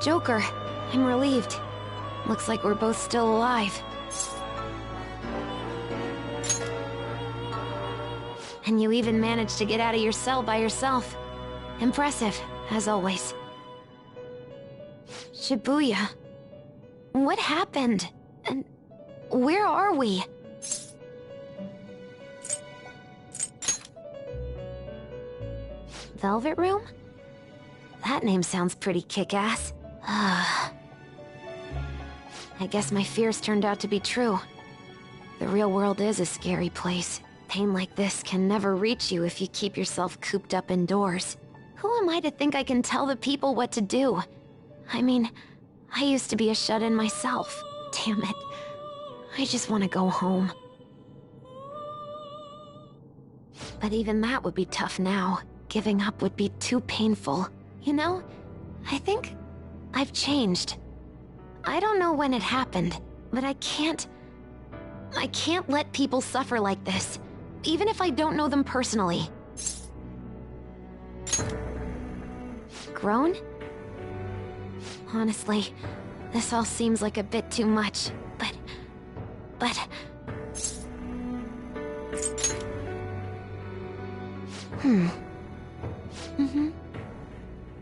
Joker, I'm relieved. Looks like we're both still alive. And you even managed to get out of your cell by yourself. Impressive, as always. Shibuya. What happened? And where are we? Velvet Room? That name sounds pretty kick-ass. I guess my fears turned out to be true. The real world is a scary place. Pain like this can never reach you if you keep yourself cooped up indoors. Who am I to think I can tell the people what to do? I mean, I used to be a shut-in myself. Damn it. I just want to go home. But even that would be tough now. Giving up would be too painful. You know, I think I've changed. I don't know when it happened, but I can't let people suffer like this, even if I don't know them personally. Grown? Honestly, this all seems like a bit too much, but...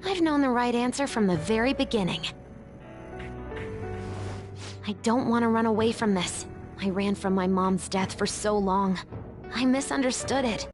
I've known the right answer from the very beginning. I don't want to run away from this. I ran from my mom's death for so long. I misunderstood it.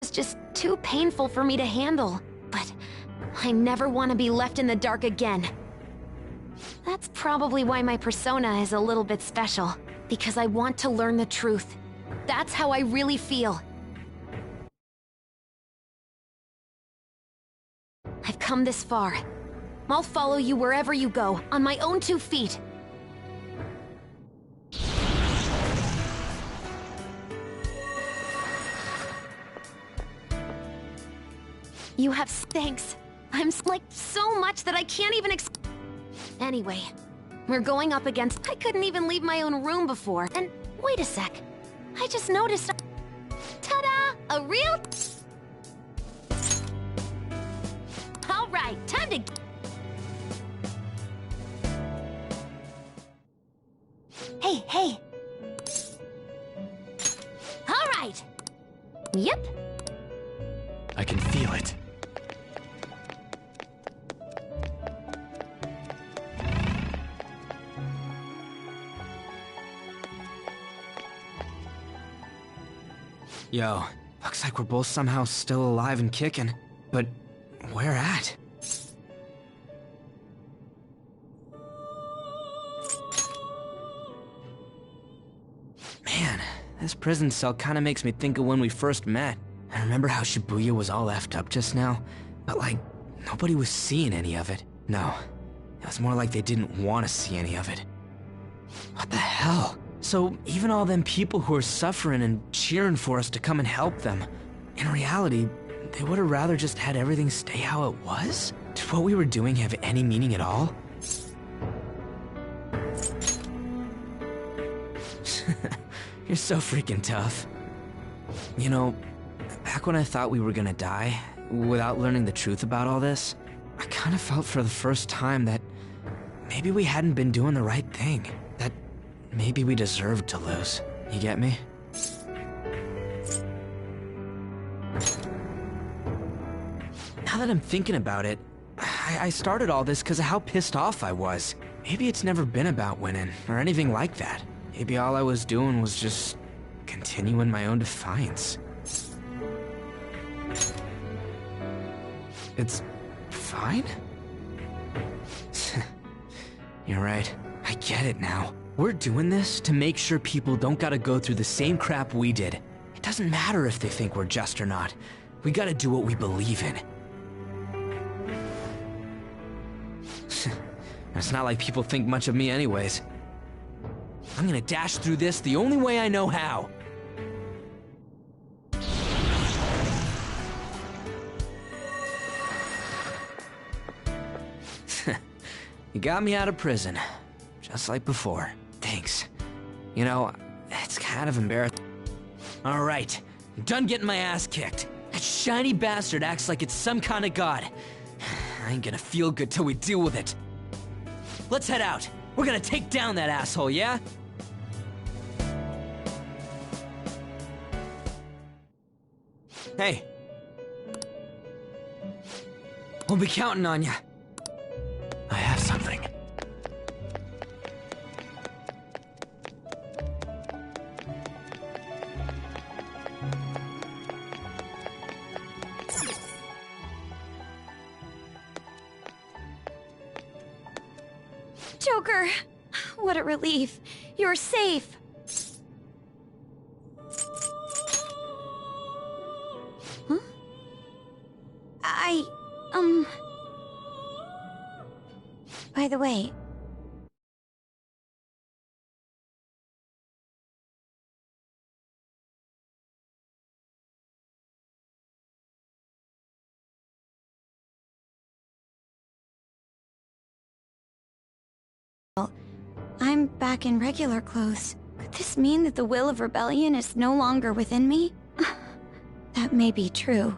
It's just too painful for me to handle, but I never want to be left in the dark again. That's probably why my persona is a little bit special, because I want to learn the truth. That's how I really feel. I've come this far. I'll follow you wherever you go, on my own 2 feet. You have thanks. I'm like so much that I can't even Anyway, we're going up against... I couldn't even leave my own room before. And wait a sec. I just noticed... Ta-da! A real... Alright, time to... Hey. Alright. Yep. I can feel it. Yo, looks like we're both somehow still alive and kicking. But where at? Man, this prison cell kinda makes me think of when we first met. I remember how Shibuya was all effed up just now, but like, nobody was seeing any of it. No, it was more like they didn't want to see any of it. What the hell? So even all them people who are suffering and cheering for us to come and help them, in reality, they would have rather just had everything stay how it was? Did what we were doing have any meaning at all? You're so freaking tough. You know, back when I thought we were gonna die, without learning the truth about all this, I kind of felt for the first time that maybe we hadn't been doing the right thing. That maybe we deserved to lose. You get me? Now that I'm thinking about it, I started all this because of how pissed off I was. Maybe it's never been about winning, or anything like that. Maybe all I was doing was just continuing my own defiance. It's fine? You're right. I get it now. We're doing this to make sure people don't gotta go through the same crap we did. It doesn't matter if they think we're just or not. We gotta do what we believe in. It's not like people think much of me anyways. I'm gonna dash through this the only way I know how. You got me out of prison, just like before. Thanks. You know, it's kind of embarrassing. All right, I'm done getting my ass kicked. That shiny bastard acts like it's some kind of god. I ain't gonna feel good till we deal with it. Let's head out. We're gonna take down that asshole, yeah? Hey. We'll be counting on you. I have something. Joker! What a relief. You're safe. Huh? By the way... I'm back in regular clothes. Could this mean that the will of rebellion is no longer within me? That may be true.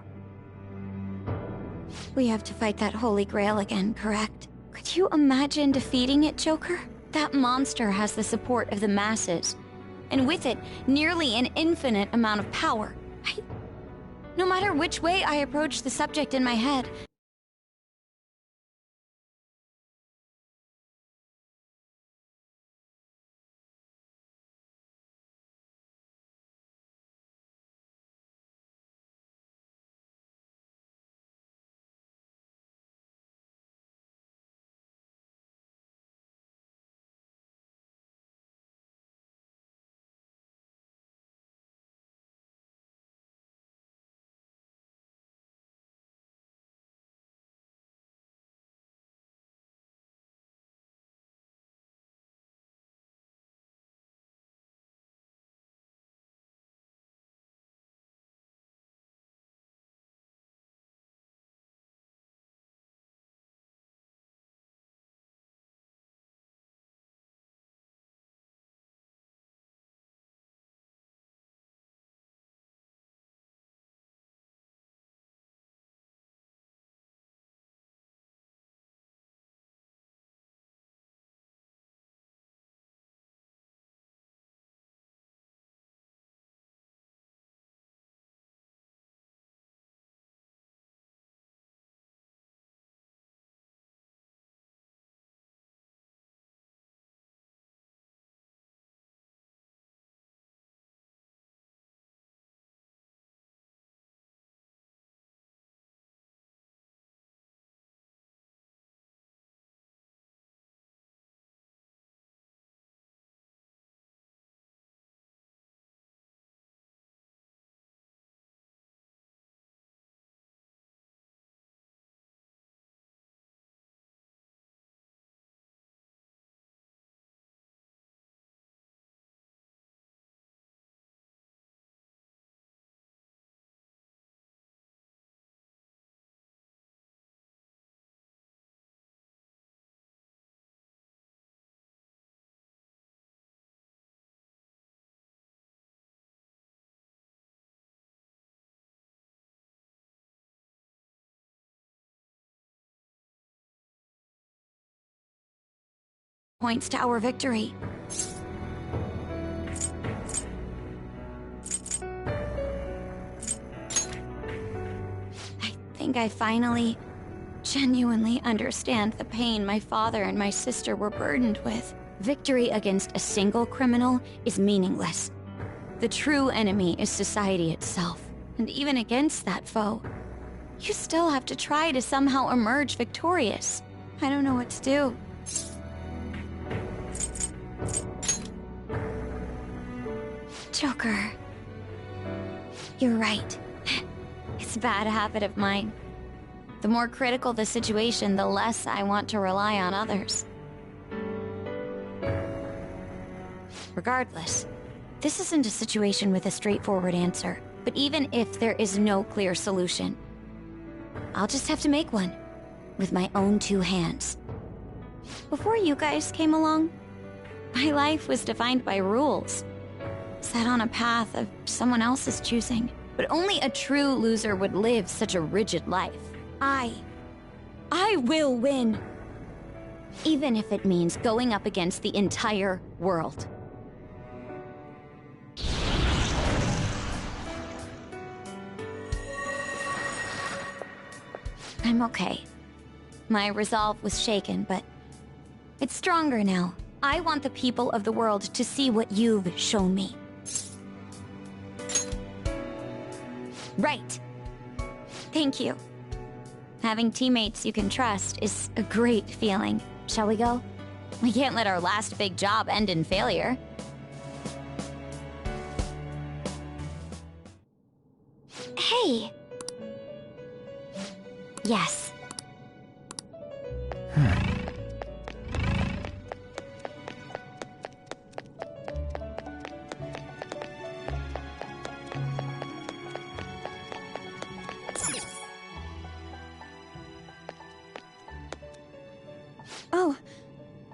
We have to fight that Holy Grail again, correct? Could you imagine defeating it, Joker? That monster has the support of the masses, and with it, nearly an infinite amount of power. No matter which way I approach the subject in my head, points to our victory. I think I finally, genuinely understand the pain my father and my sister were burdened with. Victory against a single criminal is meaningless. The true enemy is society itself. And even against that foe, you still have to try to somehow emerge victorious. I don't know what to do. Joker. You're right. It's a bad habit of mine. The more critical the situation, the less I want to rely on others. Regardless, this isn't a situation with a straightforward answer. But even if there is no clear solution, I'll just have to make one, with my own 2 hands. Before you guys came along, my life was defined by rules, set on a path of someone else's choosing. But only a true loser would live such a rigid life. I will win. Even if it means going up against the entire world. I'm okay. My resolve was shaken, but it's stronger now. I want the people of the world to see what you've shown me. Right. Thank you. Having teammates you can trust is a great feeling. Shall we go? We can't let our last big job end in failure. Hey. Yes. Oh,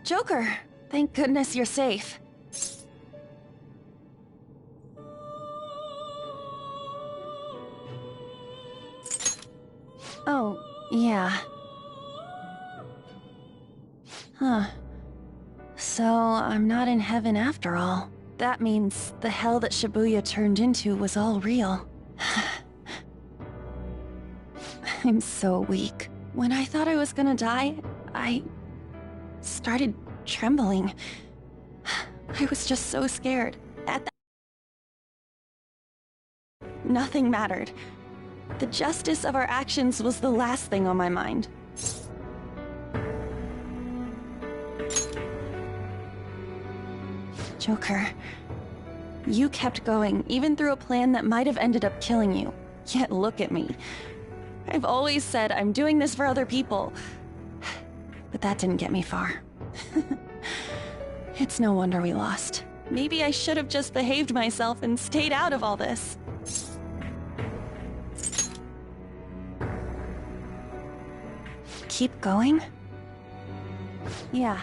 Joker. Thank goodness you're safe. Oh, yeah. Huh. So, I'm not in heaven after all. That means the hell that Shibuya turned into was all real. I'm so weak. When I thought I was gonna die, I started trembling. I was just so scared. At that, nothing mattered. The justice of our actions was the last thing on my mind. Joker, you kept going, even through a plan that might have ended up killing you. Yet look at me. I've always said I'm doing this for other people. But that didn't get me far. It's no wonder we lost. Maybe I should have just behaved myself and stayed out of all this. Keep going? Yeah.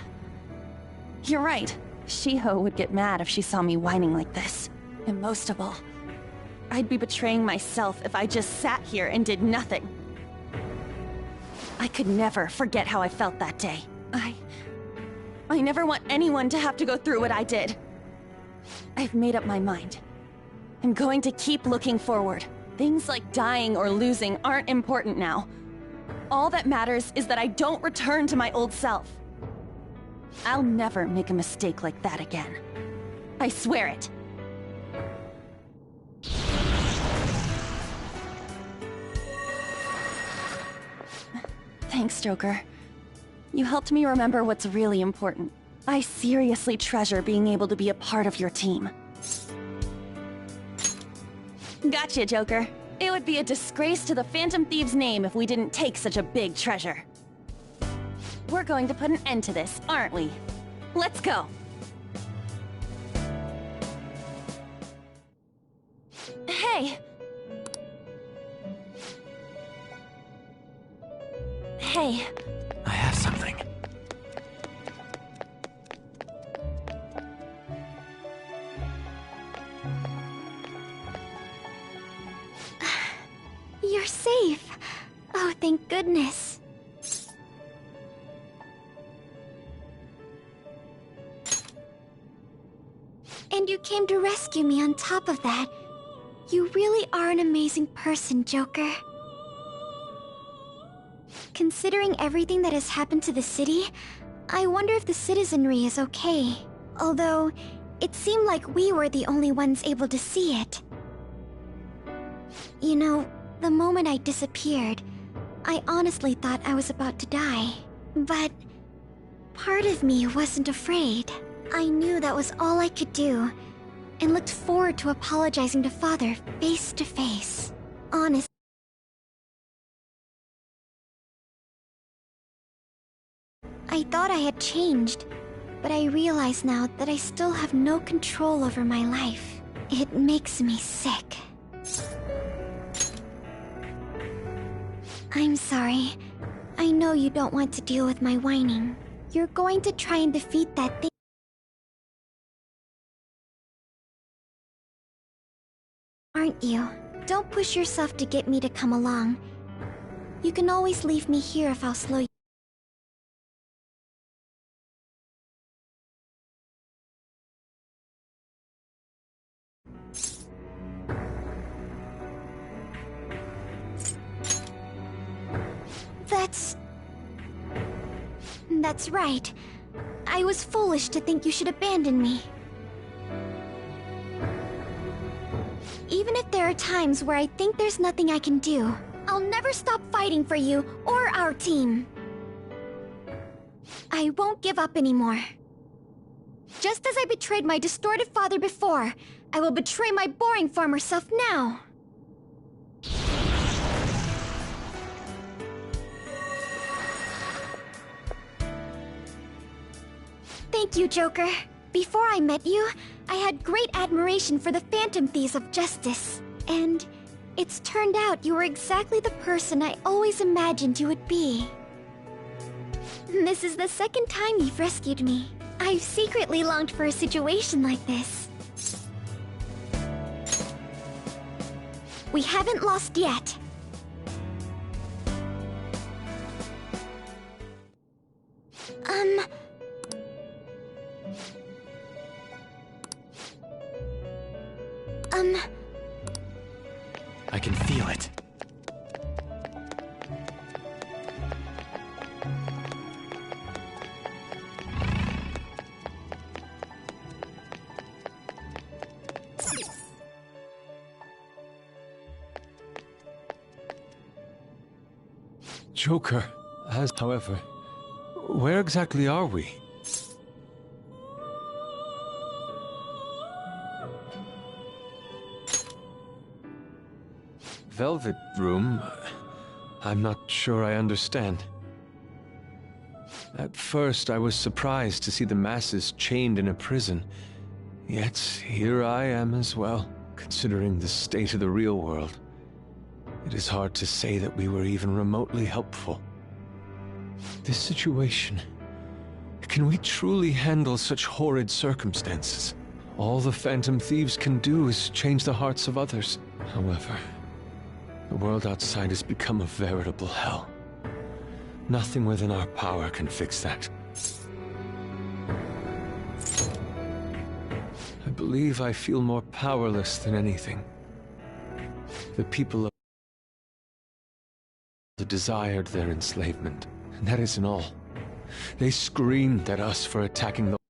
You're right. Shiho would get mad if she saw me whining like this. And most of all, I'd be betraying myself if I just sat here and did nothing. I could never forget how I felt that day. I never want anyone to have to go through what I did. I've made up my mind. I'm going to keep looking forward. Things like dying or losing aren't important now. All that matters is that I don't return to my old self. I'll never make a mistake like that again. I swear it. Thanks, Joker. You helped me remember what's really important. I seriously treasure being able to be a part of your team. Gotcha, Joker. It would be a disgrace to the Phantom Thieves' name if we didn't take such a big treasure. We're going to put an end to this, aren't we? Let's go! Hey! Hey. I have something. You're safe. Oh, thank goodness. And you came to rescue me on top of that. You really are an amazing person, Joker. Considering everything that has happened to the city, I wonder if the citizenry is okay. Although, it seemed like we were the only ones able to see it. You know, the moment I disappeared, I honestly thought I was about to die. But part of me wasn't afraid. I knew that was all I could do. and looked forward to apologizing to Father face to face. Honest. I thought I had changed, but I realize now that I still have no control over my life. It makes me sick. I'm sorry. I know you don't want to deal with my whining. You're going to try and defeat that thing. Aren't you? Don't push yourself to get me to come along. You can always leave me here if I'll slow you. That's right. I was foolish to think you should abandon me. Even if there are times where I think there's nothing I can do, I'll never stop fighting for you or our team. I won't give up anymore. Just as I betrayed my distorted father before, I will betray my boring former self now. Thank you, Joker. Before I met you, I had great admiration for the Phantom Thieves of Justice. And it's turned out you were exactly the person I always imagined you would be. This is the second time you've rescued me. I've secretly longed for a situation like this. We haven't lost yet. I can feel it. Joker, however, where exactly are we? Velvet Room? I'm not sure I understand. At first, I was surprised to see the masses chained in a prison. Yet, here I am as well, considering the state of the real world. It is hard to say that we were even remotely helpful. This situation... Can we truly handle such horrid circumstances? All the Phantom Thieves can do is change the hearts of others. However, the world outside has become a veritable hell. Nothing within our power can fix that. I believe I feel more powerless than anything. The people of desired their enslavement, and that isn't all. They screamed at us for attacking the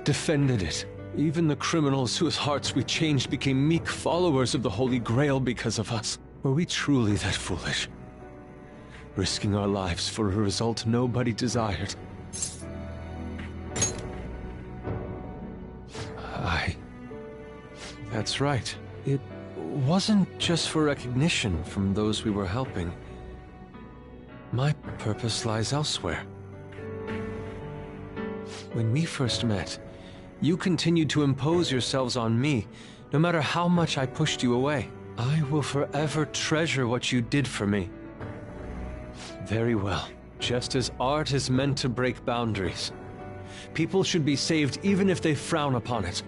defended it. Even the criminals whose hearts we changed became meek followers of the Holy Grail because of us. Were we truly that foolish? Risking our lives for a result nobody desired. That's right. It wasn't just for recognition from those we were helping. My purpose lies elsewhere. When we first met, you continued to impose yourselves on me, no matter how much I pushed you away. I will forever treasure what you did for me. Very well. Just as art is meant to break boundaries, people should be saved even if they frown upon it.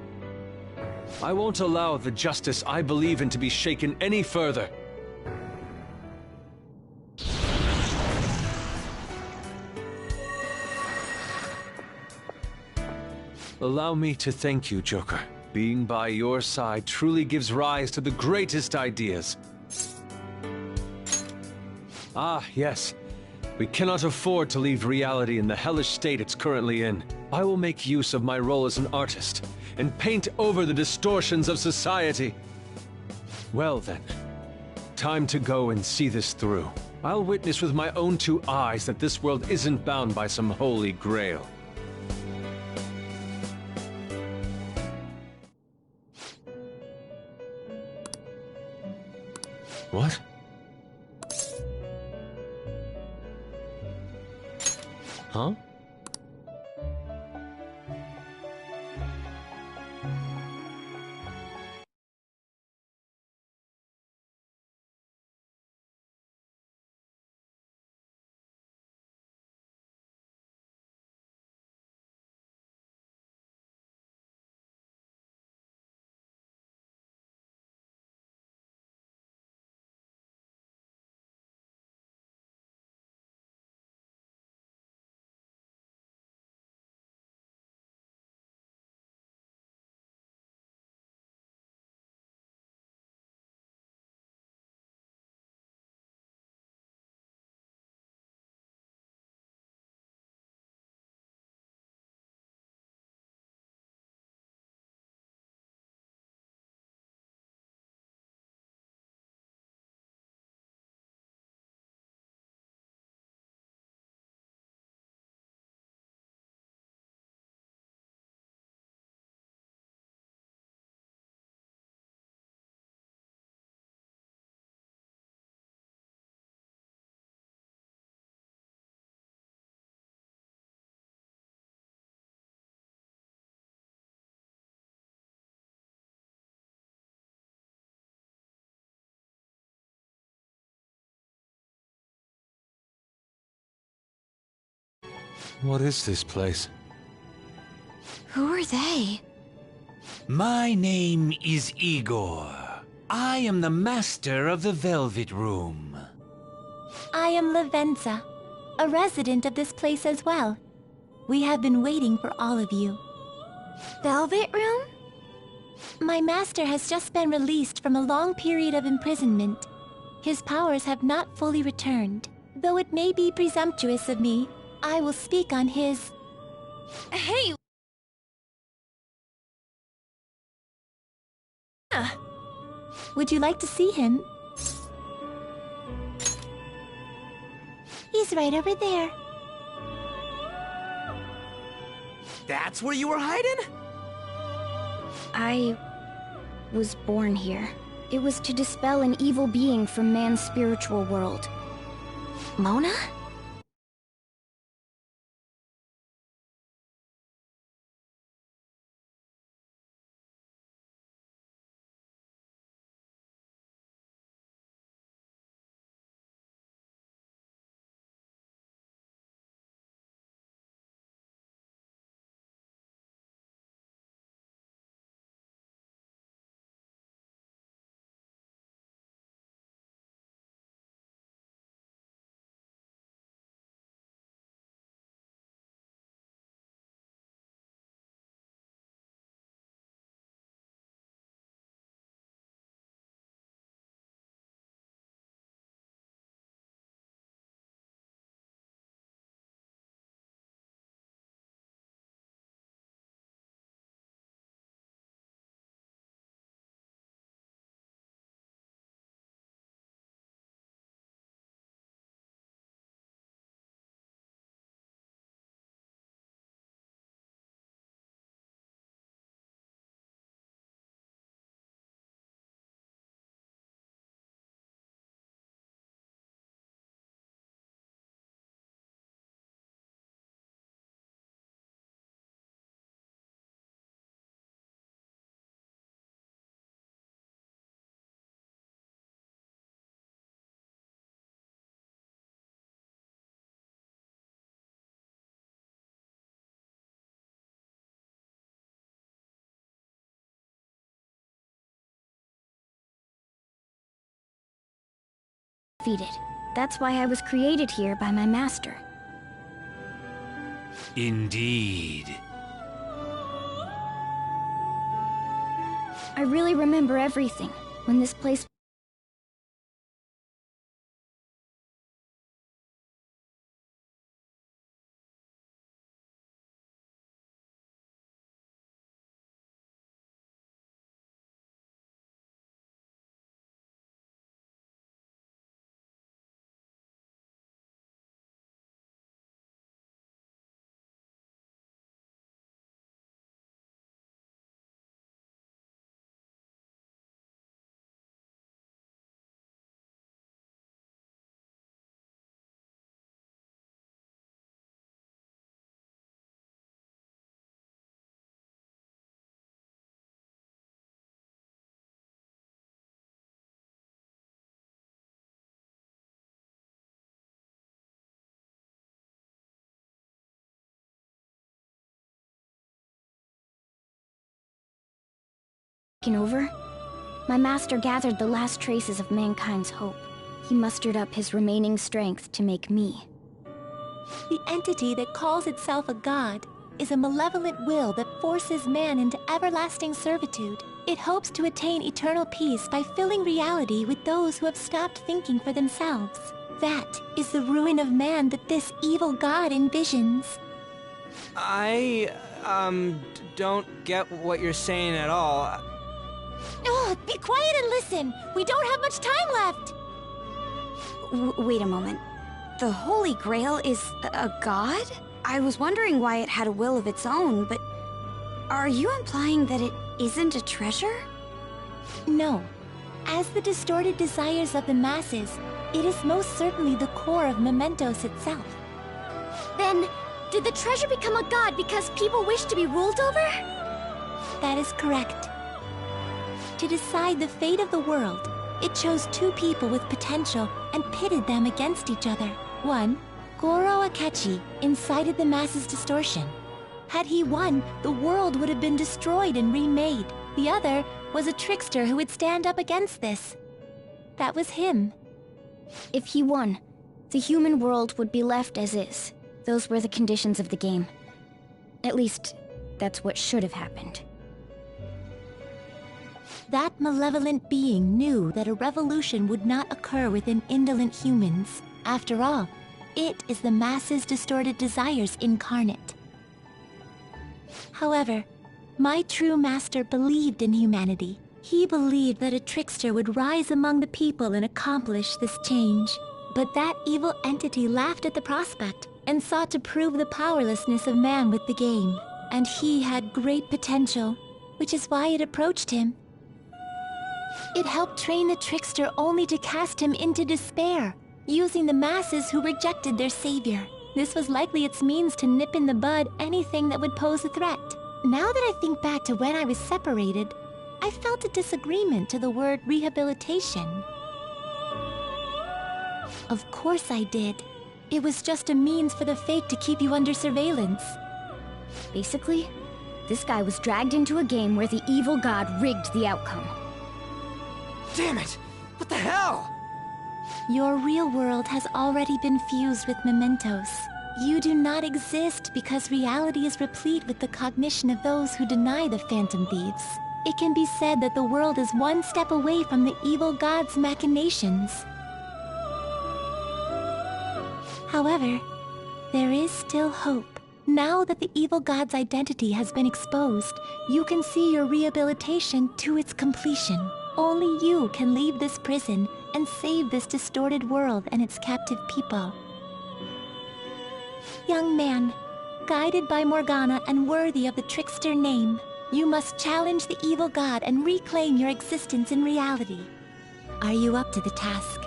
I won't allow the justice I believe in to be shaken any further. Allow me to thank you, Joker. Being by your side truly gives rise to the greatest ideas. Ah, yes. We cannot afford to leave reality in the hellish state it's currently in. I will make use of my role as an artist and paint over the distortions of society. Well then, time to go and see this through. I'll witness with my own two eyes that this world isn't bound by some holy grail. What? Huh? What is this place? Who are they? My name is Igor. I am the master of the Velvet Room. I am Lavenza, a resident of this place as well. We have been waiting for all of you. Velvet Room? My master has just been released from a long period of imprisonment. His powers have not fully returned. Though it may be presumptuous of me, I will speak on his... Hey! Would you like to see him? He's right over there. That's where you were hiding? I was born here. It was to dispel an evil being from man's spiritual world. Mona? defeated. That's why I was created here by my master. Indeed. I really remember everything. When this place taken over, my master gathered the last traces of mankind's hope. He mustered up his remaining strength to make me. The entity that calls itself a god is a malevolent will that forces man into everlasting servitude. It hopes to attain eternal peace by filling reality with those who have stopped thinking for themselves. That is the ruin of man that this evil god envisions. I, don't get what you're saying at all. Oh, be quiet and listen! We don't have much time left! Wait a moment. The Holy Grail is a god? I was wondering why it had a will of its own, but are you implying that it isn't a treasure? No. As the distorted desires of the masses, it is most certainly the core of Mementos itself. Then, did the treasure become a god because people wish to be ruled over? That is correct. To decide the fate of the world, it chose two people with potential and pitted them against each other. One, Goro Akechi, incited the masses' distortion. Had he won, the world would have been destroyed and remade. The other was a trickster who would stand up against this. That was him. If he won, the human world would be left as is. Those were the conditions of the game. At least, that's what should have happened. That malevolent being knew that a revolution would not occur within indolent humans. After all, it is the masses' distorted desires incarnate. However, my true master believed in humanity. He believed that a trickster would rise among the people and accomplish this change. But that evil entity laughed at the prospect and sought to prove the powerlessness of man with the game. And he had great potential, which is why it approached him. It helped train the trickster only to cast him into despair, using the masses who rejected their savior. This was likely its means to nip in the bud anything that would pose a threat. Now that I think back to when I was separated, I felt a disagreement to the word rehabilitation. Of course I did. It was just a means for the fake to keep you under surveillance. Basically, this guy was dragged into a game where the evil god rigged the outcome. Damn it! What the hell? Your real world has already been fused with Mementos. You do not exist because reality is replete with the cognition of those who deny the Phantom Thieves. It can be said that the world is one step away from the evil god's machinations. However, there is still hope. Now that the evil god's identity has been exposed, you can see your rehabilitation to its completion. Only you can leave this prison and save this distorted world and its captive people. Young man, guided by Morgana and worthy of the trickster name, you must challenge the evil god and reclaim your existence in reality. Are you up to the task?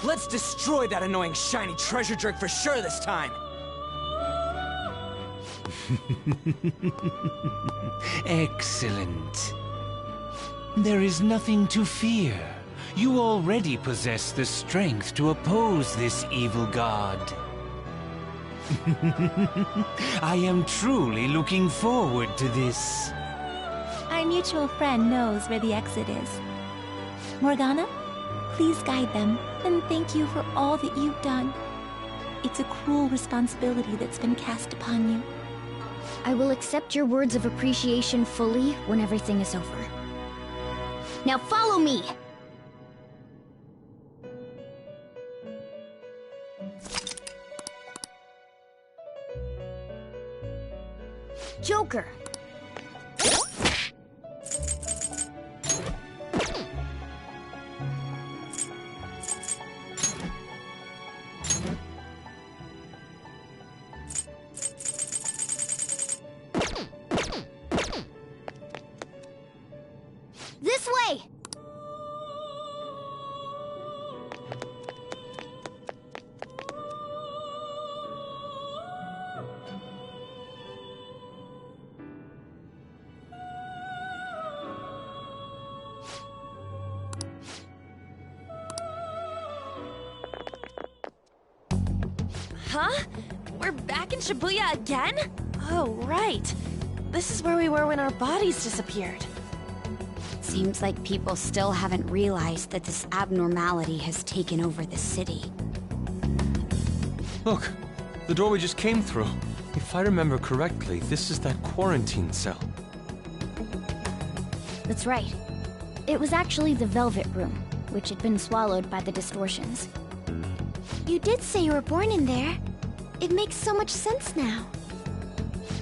Let's destroy that annoying shiny treasure jerk for sure this time! Excellent. There is nothing to fear. You already possess the strength to oppose this evil god. I am truly looking forward to this. Our mutual friend knows where the exit is. Morgana, please guide them, and thank you for all that you've done. It's a cruel responsibility that's been cast upon you. I will accept your words of appreciation fully when everything is over. Now follow me! Joker! This way! Huh? We're back in Shibuya again? Oh, right. This is where we were when our bodies disappeared. Seems like people still haven't realized that this abnormality has taken over the city. Look, the door we just came through. If I remember correctly, this is that quarantine cell. That's right. It was actually the Velvet Room, which had been swallowed by the distortions. You did say you were born in there. It makes so much sense now.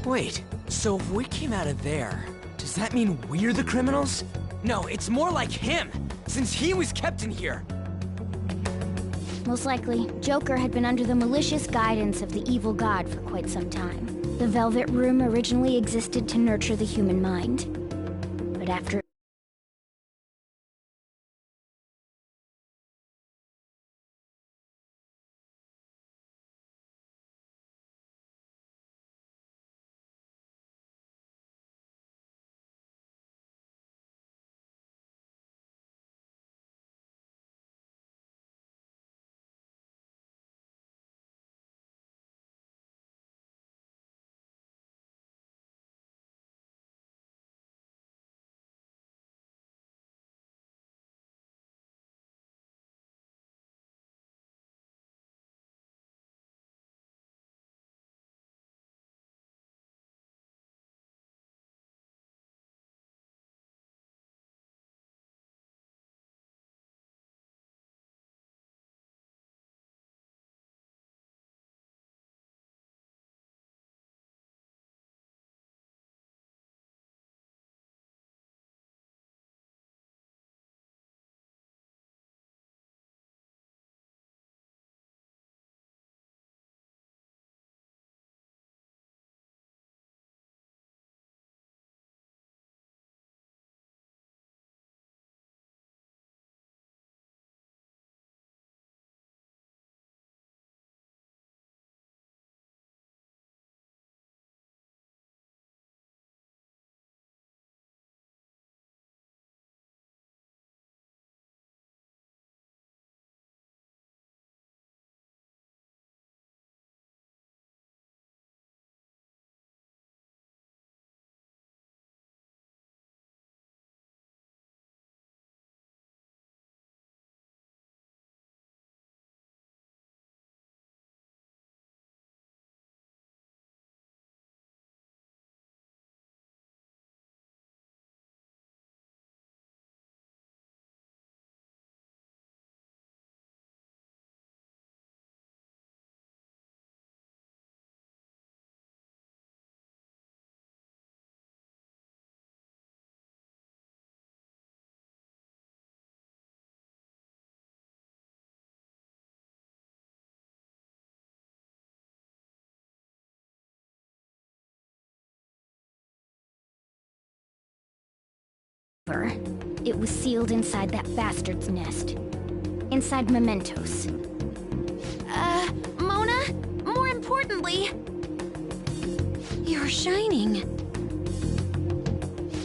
Wait, so if we came out of there, does that mean we're the criminals? No, it's more like him, since he was kept in here. Most likely, Joker had been under the malicious guidance of the evil god for quite some time. The Velvet Room originally existed to nurture the human mind. But after it was sealed inside that bastard's nest. Inside mementos. Mona? More importantly... You're shining.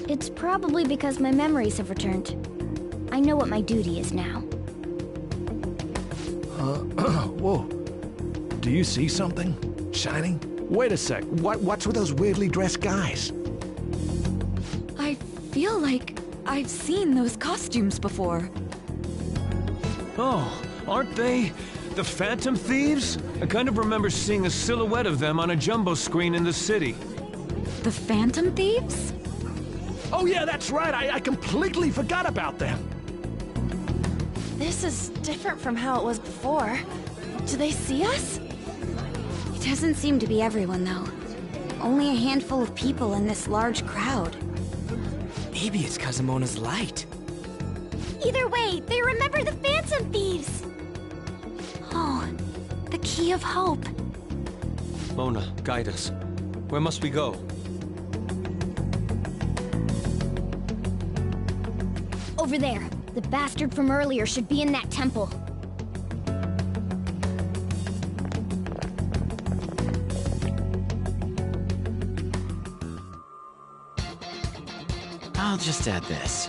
It's probably because my memories have returned. I know what my duty is now. Whoa. Do you see something? Shining? Wait a sec. What's with those weirdly dressed guys? I feel like I've seen those costumes before. Oh, aren't they the Phantom Thieves? I kind of remember seeing a silhouette of them on a jumbo screen in the city. The Phantom Thieves? Oh yeah, that's right. I completely forgot about them. This is different from how it was before. Do they see us? It doesn't seem to be everyone, though. Only a handful of people in this large crowd. Maybe it's Kazumona's light. Either way, they remember the Phantom Thieves! Oh, the key of hope. Mona, guide us. Where must we go? Over there. The bastard from earlier should be in that temple. I'll just add this.